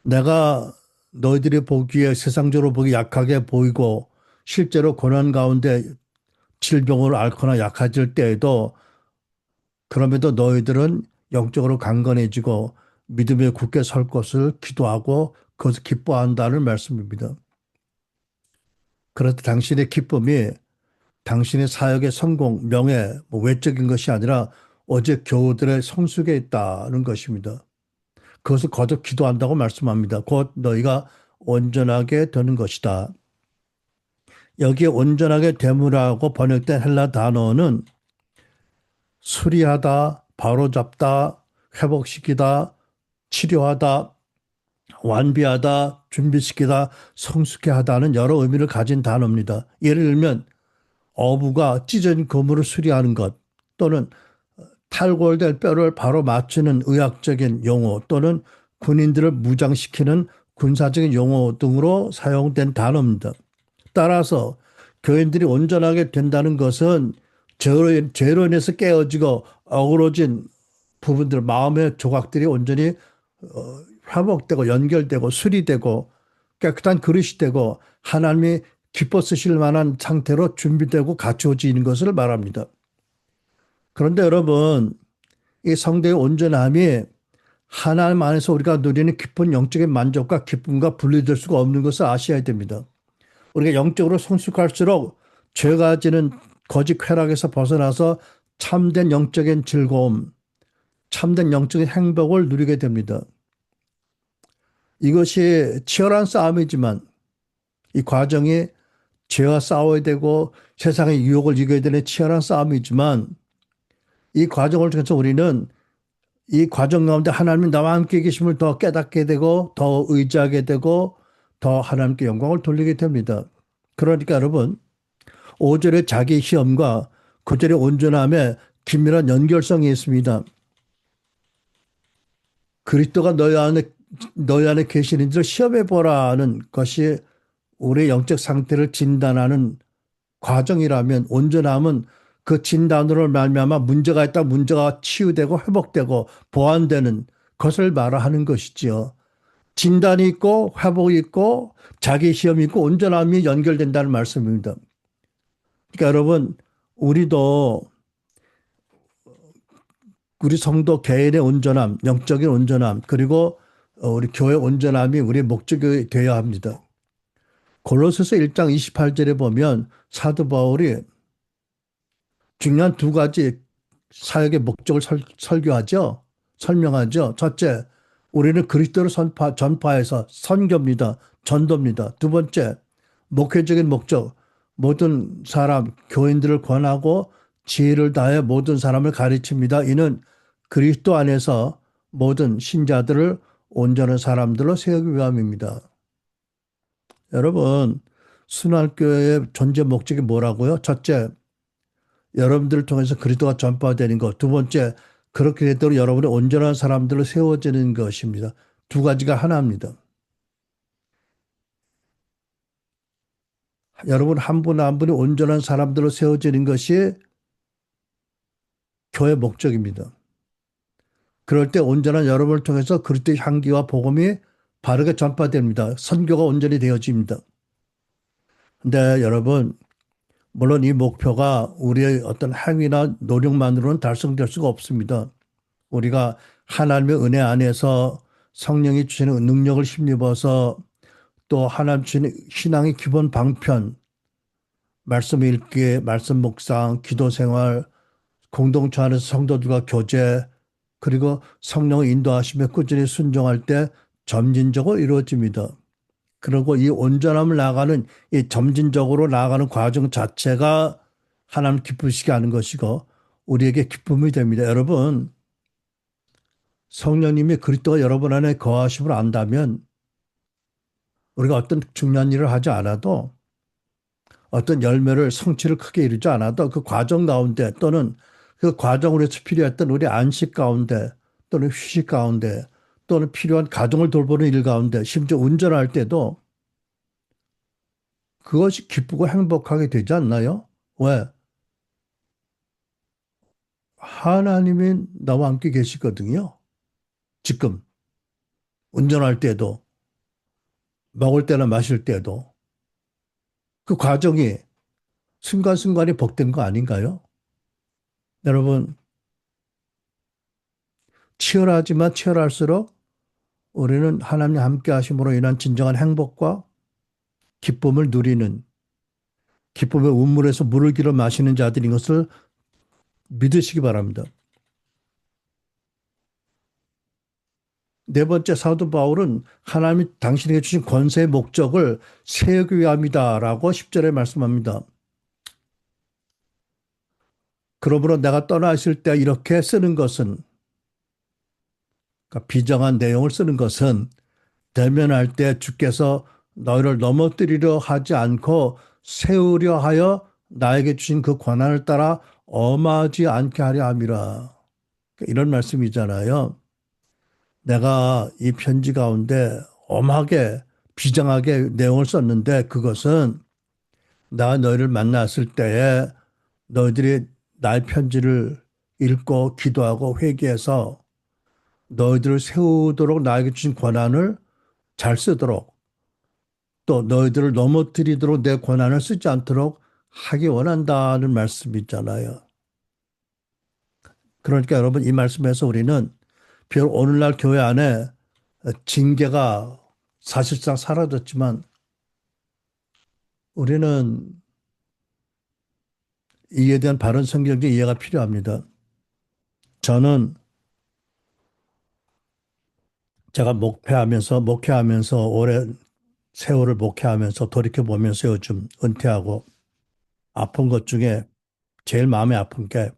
내가 너희들이 보기에 세상적으로 보기 약하게 보이고 실제로 고난 가운데 질병으로 앓거나 약해질 때에도 그럼에도 너희들은 영적으로 강건해지고 믿음에 굳게 설 것을 기도하고 그것을 기뻐한다는 말씀입니다. 그래서 당신의 기쁨이 당신의 사역의 성공, 명예, 뭐 외적인 것이 아니라 어제 교우들의 성숙에 있다는 것입니다. 그것을 거듭 기도한다고 말씀합니다. 곧 너희가 온전하게 되는 것이다. 여기에 온전하게 되무라고 번역된 헬라 단어는 수리하다, 바로잡다, 회복시키다, 치료하다, 완비하다, 준비시키다, 성숙해 하다는 여러 의미를 가진 단어입니다. 예를 들면 어부가 찢어진 그물을 수리하는 것 또는 탈골될 뼈를 바로 맞추는 의학적인 용어 또는 군인들을 무장시키는 군사적인 용어 등으로 사용된 단어입니다. 따라서 교인들이 온전하게 된다는 것은 죄로 인해서 깨어지고 어그러진 부분들, 마음의 조각들이 온전히 회복되고 연결되고 수리되고 깨끗한 그릇이 되고 하나님이 기뻐 쓰실 만한 상태로 준비되고 갖추어지는 것을 말합니다. 그런데 여러분, 이 성도의 온전함이 하나님 안에서 우리가 누리는 깊은 영적인 만족과 기쁨과 분리될 수가 없는 것을 아셔야 됩니다. 우리가 영적으로 성숙할수록 죄가 지는 거짓 쾌락에서 벗어나서 참된 영적인 즐거움, 참된 영적인 행복을 누리게 됩니다. 이것이 치열한 싸움이지만 이 과정이 죄와 싸워야 되고 세상의 유혹을 이겨야 되는 치열한 싸움이지만 이 과정을 통해서 우리는 이 과정 가운데 하나님이 나와 함께 계심을 더 깨닫게 되고 더 의지하게 되고 더 하나님께 영광을 돌리게 됩니다. 그러니까 여러분 5절의 자기 시험과 9절의 온전함에 긴밀한 연결성이 있습니다. 그리스도가 너희 안에 계시는지를 시험해 보라는 것이 우리의 영적 상태를 진단하는 과정이라면 온전함은 그 진단으로 말미암아 문제가 있다 문제가 치유되고 회복되고 보완되는 것을 말하는 것이지요. 진단이 있고 회복이 있고 자기 시험이 있고 온전함이 연결된다는 말씀입니다. 그러니까 여러분 우리도 우리 성도 개인의 온전함, 영적인 온전함 그리고 우리 교회 온전함이 우리의 목적이 되어야 합니다. 골로새서 1장 28절에 보면 사도 바울이 중요한 두 가지 사역의 목적을 설교하죠. 설명하죠. 첫째, 우리는 그리스도를 전파해서 선교입니다. 전도입니다. 두 번째, 목회적인 목적, 모든 사람, 교인들을 권하고 지혜를 다해 모든 사람을 가르칩니다. 이는 그리스도 안에서 모든 신자들을 온전한 사람들로 세우기 위함입니다. 여러분, 순환교회의 존재 목적이 뭐라고요? 첫째, 여러분들을 통해서 그리스도가 전파되는 것. 두 번째, 그렇게 되도록 여러분의 온전한 사람들로 세워지는 것입니다. 두 가지가 하나입니다. 여러분 한 분 한 분이 온전한 사람들로 세워지는 것이 교회 목적입니다. 그럴 때 온전한 여러분을 통해서 그리스도의 향기와 복음이 바르게 전파됩니다. 선교가 온전히 되어집니다. 근데 여러분 물론 이 목표가 우리의 어떤 행위나 노력만으로는 달성될 수가 없습니다. 우리가 하나님의 은혜 안에서 성령이 주시는 능력을 힘입어서 또 하나님 주시는 신앙의 기본 방편, 말씀 읽기, 말씀 묵상, 기도 생활, 공동체 안에서 성도들과 교제, 그리고 성령의 인도하심에 꾸준히 순종할 때 점진적으로 이루어집니다. 그리고 이 온전함을 나아가는 이 점진적으로 나아가는 과정 자체가 하나님 기쁘시게 하는 것이고 우리에게 기쁨이 됩니다. 여러분 성령님이 그리스도가 여러분 안에 거하심을 안다면 우리가 어떤 중요한 일을 하지 않아도 어떤 열매를 성취를 크게 이루지 않아도 그 과정 가운데 또는 그 과정으로 해서 필요했던 우리 안식 가운데 또는 휴식 가운데 또는 필요한 가정을 돌보는 일 가운데 심지어 운전할 때도 그것이 기쁘고 행복하게 되지 않나요? 왜? 하나님이 나와 함께 계시거든요. 지금 운전할 때도 먹을 때나 마실 때도 그 과정이 순간순간이 복된 거 아닌가요? 여러분 치열하지만 치열할수록 우리는 하나님 함께 하심으로 인한 진정한 행복과 기쁨을 누리는 기쁨의 운물에서 물을 길어 마시는 자들인 것을 믿으시기 바랍니다. 네 번째, 사도 바울은 하나님이 당신에게 주신 권세의 목적을 세우기 위함이다라고 10절에 말씀합니다. 그러므로 내가 떠나 있을 때 이렇게 쓰는 것은, 그러니까 비정한 내용을 쓰는 것은 대면할 때 주께서 너희를 넘어뜨리려 하지 않고 세우려 하여 나에게 주신 그 권한을 따라 엄하지 않게 하려 함이라. 이런 말씀이잖아요. 내가 이 편지 가운데 엄하게 비장하게 내용을 썼는데, 그것은 나 너희를 만났을 때에 너희들이 나의 편지를 읽고 기도하고 회개해서 너희들을 세우도록 나에게 주신 권한을 잘 쓰도록, 또 너희들을 넘어뜨리도록 내 권한을 쓰지 않도록 하기 원한다는 말씀이잖아요. 그러니까 여러분, 이 말씀에서 우리는 비록 오늘날 교회 안에 징계가 사실상 사라졌지만 우리는 이에 대한 바른 성경적 이해가 필요합니다. 저는 제가 목회하면서 오랜 세월을 목회하면서 돌이켜보면서 요즘 은퇴하고 아픈 것 중에 제일 마음이 아픈 게,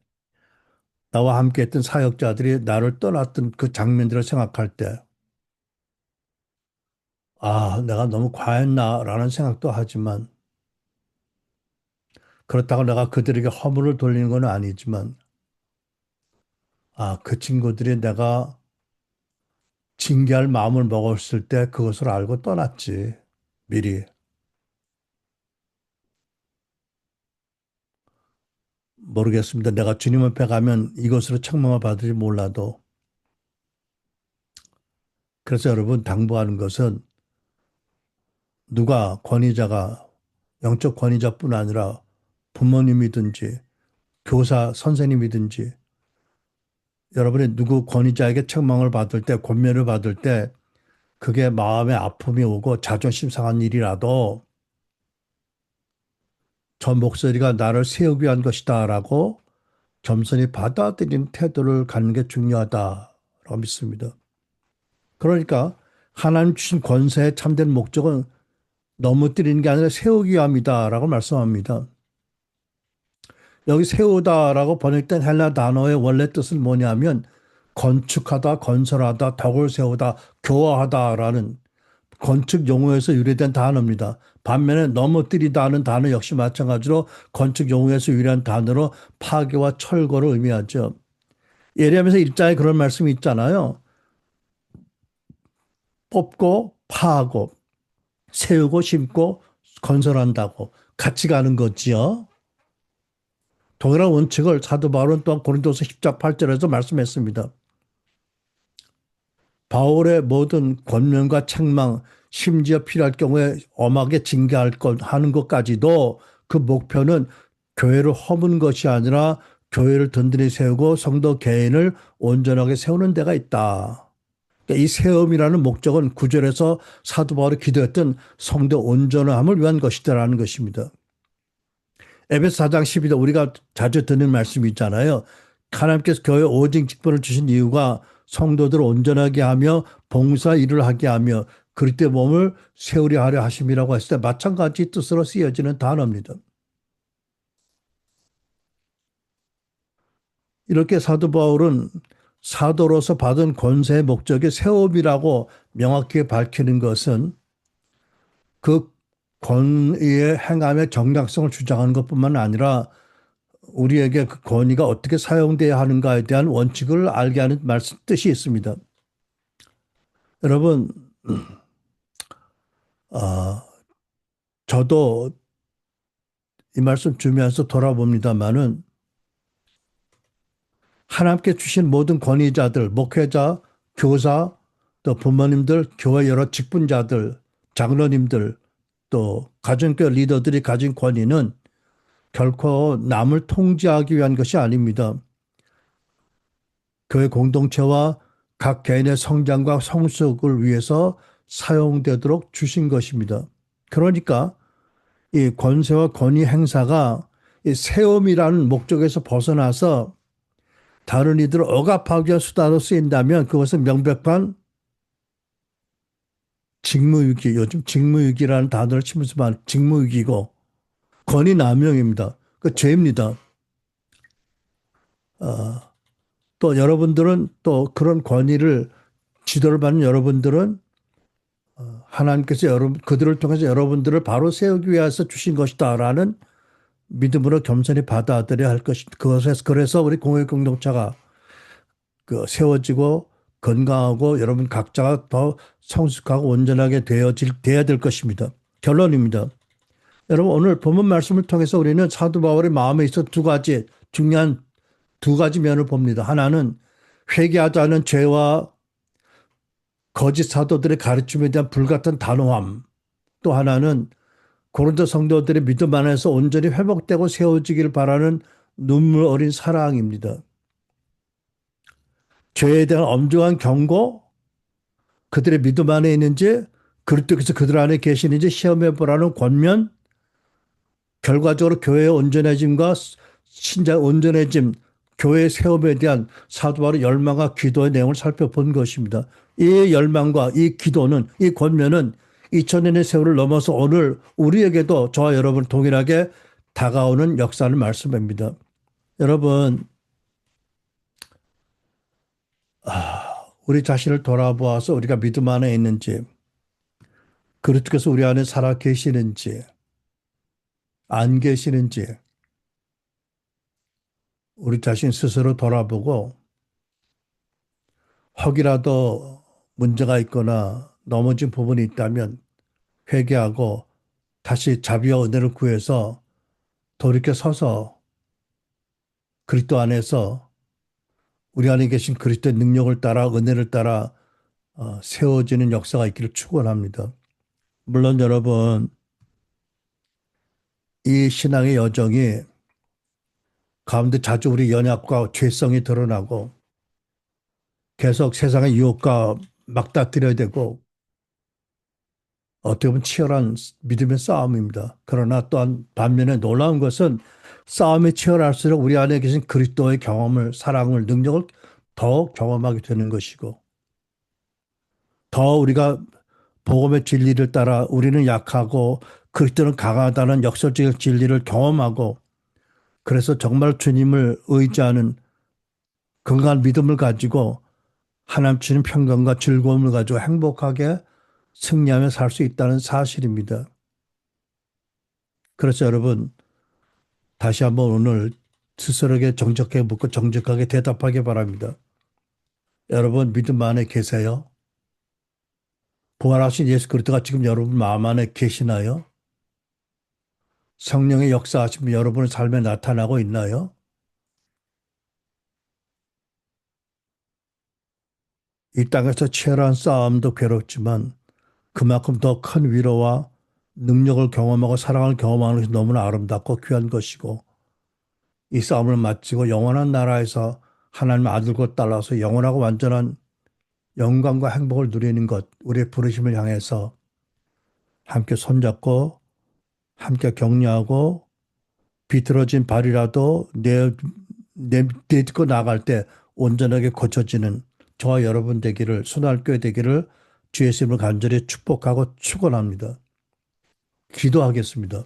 나와 함께 했던 사역자들이 나를 떠났던 그 장면들을 생각할 때, 아, 내가 너무 과했나라는 생각도 하지만, 그렇다고 내가 그들에게 허물을 돌리는 건 아니지만, 아, 그 친구들이 내가 징계할 마음을 먹었을 때 그것을 알고 떠났지, 미리. 모르겠습니다. 내가 주님 앞에 가면 이것으로 책망을 받을지 몰라도. 그래서 여러분, 당부하는 것은 누가 권위자가, 영적 권위자뿐 아니라 부모님이든지 교사 선생님이든지 여러분이 누구 권위자에게 책망을 받을 때, 권면을 받을 때 그게 마음에 아픔이 오고 자존심 상한 일이라도 저 목소리가 나를 세우기 위한 것이다라고 겸손히 받아들이는 태도를 갖는 게 중요하다라고 믿습니다. 그러니까 하나님 주신 권세의 참된 목적은 넘어뜨리는 게 아니라 세우기 위함이다라고 말씀합니다. 여기 세우다라고 번역된 헬라 단어의 원래 뜻은 뭐냐면 건축하다, 건설하다, 덕을 세우다, 교화하다라는 건축 용어에서 유래된 단어입니다. 반면에 넘어뜨리다는 단어 역시 마찬가지로 건축 용어에서 유래한 단어로 파괴와 철거를 의미하죠. 예레미야서 1장에 그런 말씀이 있잖아요. 뽑고 파하고 세우고 심고 건설한다고 같이 가는 거지요. 동일한 원칙을 사도 바울은 또한 고린도서 10장 8절에서 말씀했습니다. 바울의 모든 권면과 책망, 심지어 필요할 경우에 엄하게 징계할 것 하는 것까지도 그 목표는 교회를 허무는 것이 아니라 교회를 든든히 세우고 성도 개인을 온전하게 세우는 데가 있다. 그러니까 이 세움이라는 목적은 구절에서 사도 바울이 기도했던 성도 온전함을 위한 것이다라는 것입니다. 에베소 4장 12절 우리가 자주 듣는 말씀이 있잖아요. 하나님께서 교회 오직 직분을 주신 이유가 성도들을 온전하게 하며 봉사 일을 하게 하며 그리스도의 몸을 세우려 하려 하심이라고 했을 때 마찬가지 뜻으로 쓰여지는 단어입니다. 이렇게 사도 바울은 사도로서 받은 권세의 목적이 세움이라고 명확히 밝히는 것은 그 권위의 행함의 정당성을 주장하는 것뿐만 아니라 우리에게 그 권위가 어떻게 사용돼야 하는가에 대한 원칙을 알게 하는 뜻이 있습니다. 여러분, 저도 이 말씀 주면서 돌아봅니다마는 하나님께 주신 모든 권위자들, 목회자, 교사, 또 부모님들, 교회 여러 직분자들, 장로님들, 또 가정교회 리더들이 가진 권위는 결코 남을 통제하기 위한 것이 아닙니다. 교회 공동체와 각 개인의 성장과 성숙을 위해서 사용되도록 주신 것입니다. 그러니까 이 권세와 권위 행사가 이 세움이라는 목적에서 벗어나서 다른 이들을 억압하기 위한 수단으로 쓰인다면 그것은 명백한 직무유기, 요즘 직무유기라는 단어를 치면서 말 직무유기고 권위 남용입니다. 그 죄입니다. 또 여러분들은 또 그런 권위를 지도를 받는 여러분들은 하나님께서 여러분 그들을 통해서 여러분들을 바로 세우기 위해서 주신 것이다라는 믿음으로 겸손히 받아들여야 할 것이 그것에서 그래서 우리 공회 공동체가 그 세워지고 건강하고 여러분 각자가 더 성숙하고 온전하게 돼야 될 것입니다. 결론입니다. 여러분 오늘 본문 말씀을 통해서 우리는 사도 바울의 마음에 있어 두 가지 중요한 두 가지 면을 봅니다. 하나는 회개하자는 죄와 거짓 사도들의 가르침에 대한 불같은 단호함. 또 하나는 고린도 성도들의 믿음 안에서 온전히 회복되고 세워지기를 바라는 눈물 어린 사랑입니다. 죄에 대한 엄중한 경고, 그들의 믿음 안에 있는지 그리스도께서 그들 안에 계시는지 시험해 보라는 권면, 결과적으로 교회의 온전해짐과 신자 온전해짐, 교회의 세움에 대한 사도 바울의 열망과 기도의 내용을 살펴본 것입니다. 이 열망과 이 기도는 이 권면은 2000년의 세월을 넘어서 오늘 우리에게도 저와 여러분 동일하게 다가오는 역사를 말씀합니다. 여러분 우리 자신을 돌아보아서 우리가 믿음 안에 있는지 그리스도께서 우리 안에 살아 계시는지 안 계시는지 우리 자신 스스로 돌아보고 혹이라도 문제가 있거나 넘어진 부분이 있다면 회개하고 다시 자비와 은혜를 구해서 돌이켜 서서 그리스도 안에서 우리 안에 계신 그리스도의 능력을 따라 은혜를 따라 세워지는 역사가 있기를 축원합니다. 물론 여러분 이 신앙의 여정이 가운데 자주 우리 연약과 죄성이 드러나고 계속 세상의 유혹과 맞닥뜨려야 되고 어떻게 보면 치열한 믿음의 싸움입니다. 그러나 또한 반면에 놀라운 것은 싸움이 치열할수록 우리 안에 계신 그리스도의 경험을, 사랑을, 능력을 더 경험하게 되는 것이고 더 우리가 복음의 진리를 따라 우리는 약하고 그리스도는 강하다는 역설적인 진리를 경험하고 그래서 정말 주님을 의지하는 건강한 믿음을 가지고 하나님 주는 평강과 즐거움을 가지고 행복하게 승리하며 살 수 있다는 사실입니다. 그래서 여러분 다시 한번 오늘 스스로에게 정직하게 묻고 정직하게 대답하기 바랍니다. 여러분 믿음 안에 계세요? 부활하신 예수 그리스도가 지금 여러분 마음 안에 계시나요? 성령의 역사하심이 여러분의 삶에 나타나고 있나요? 이 땅에서 치열한 싸움도 괴롭지만 그만큼 더 큰 위로와 능력을 경험하고 사랑을 경험하는 것이 너무나 아름답고 귀한 것이고 이 싸움을 마치고 영원한 나라에서 하나님의 아들과 딸라서 영원하고 완전한 영광과 행복을 누리는 것, 우리의 부르심을 향해서 함께 손잡고 함께 격려하고 비틀어진 발이라도 내딛고 나갈 때 온전하게 고쳐지는 저와 여러분 되기를 순환교회 되기를 주의 이름으로 간절히 축복하고 축원합니다. 기도하겠습니다.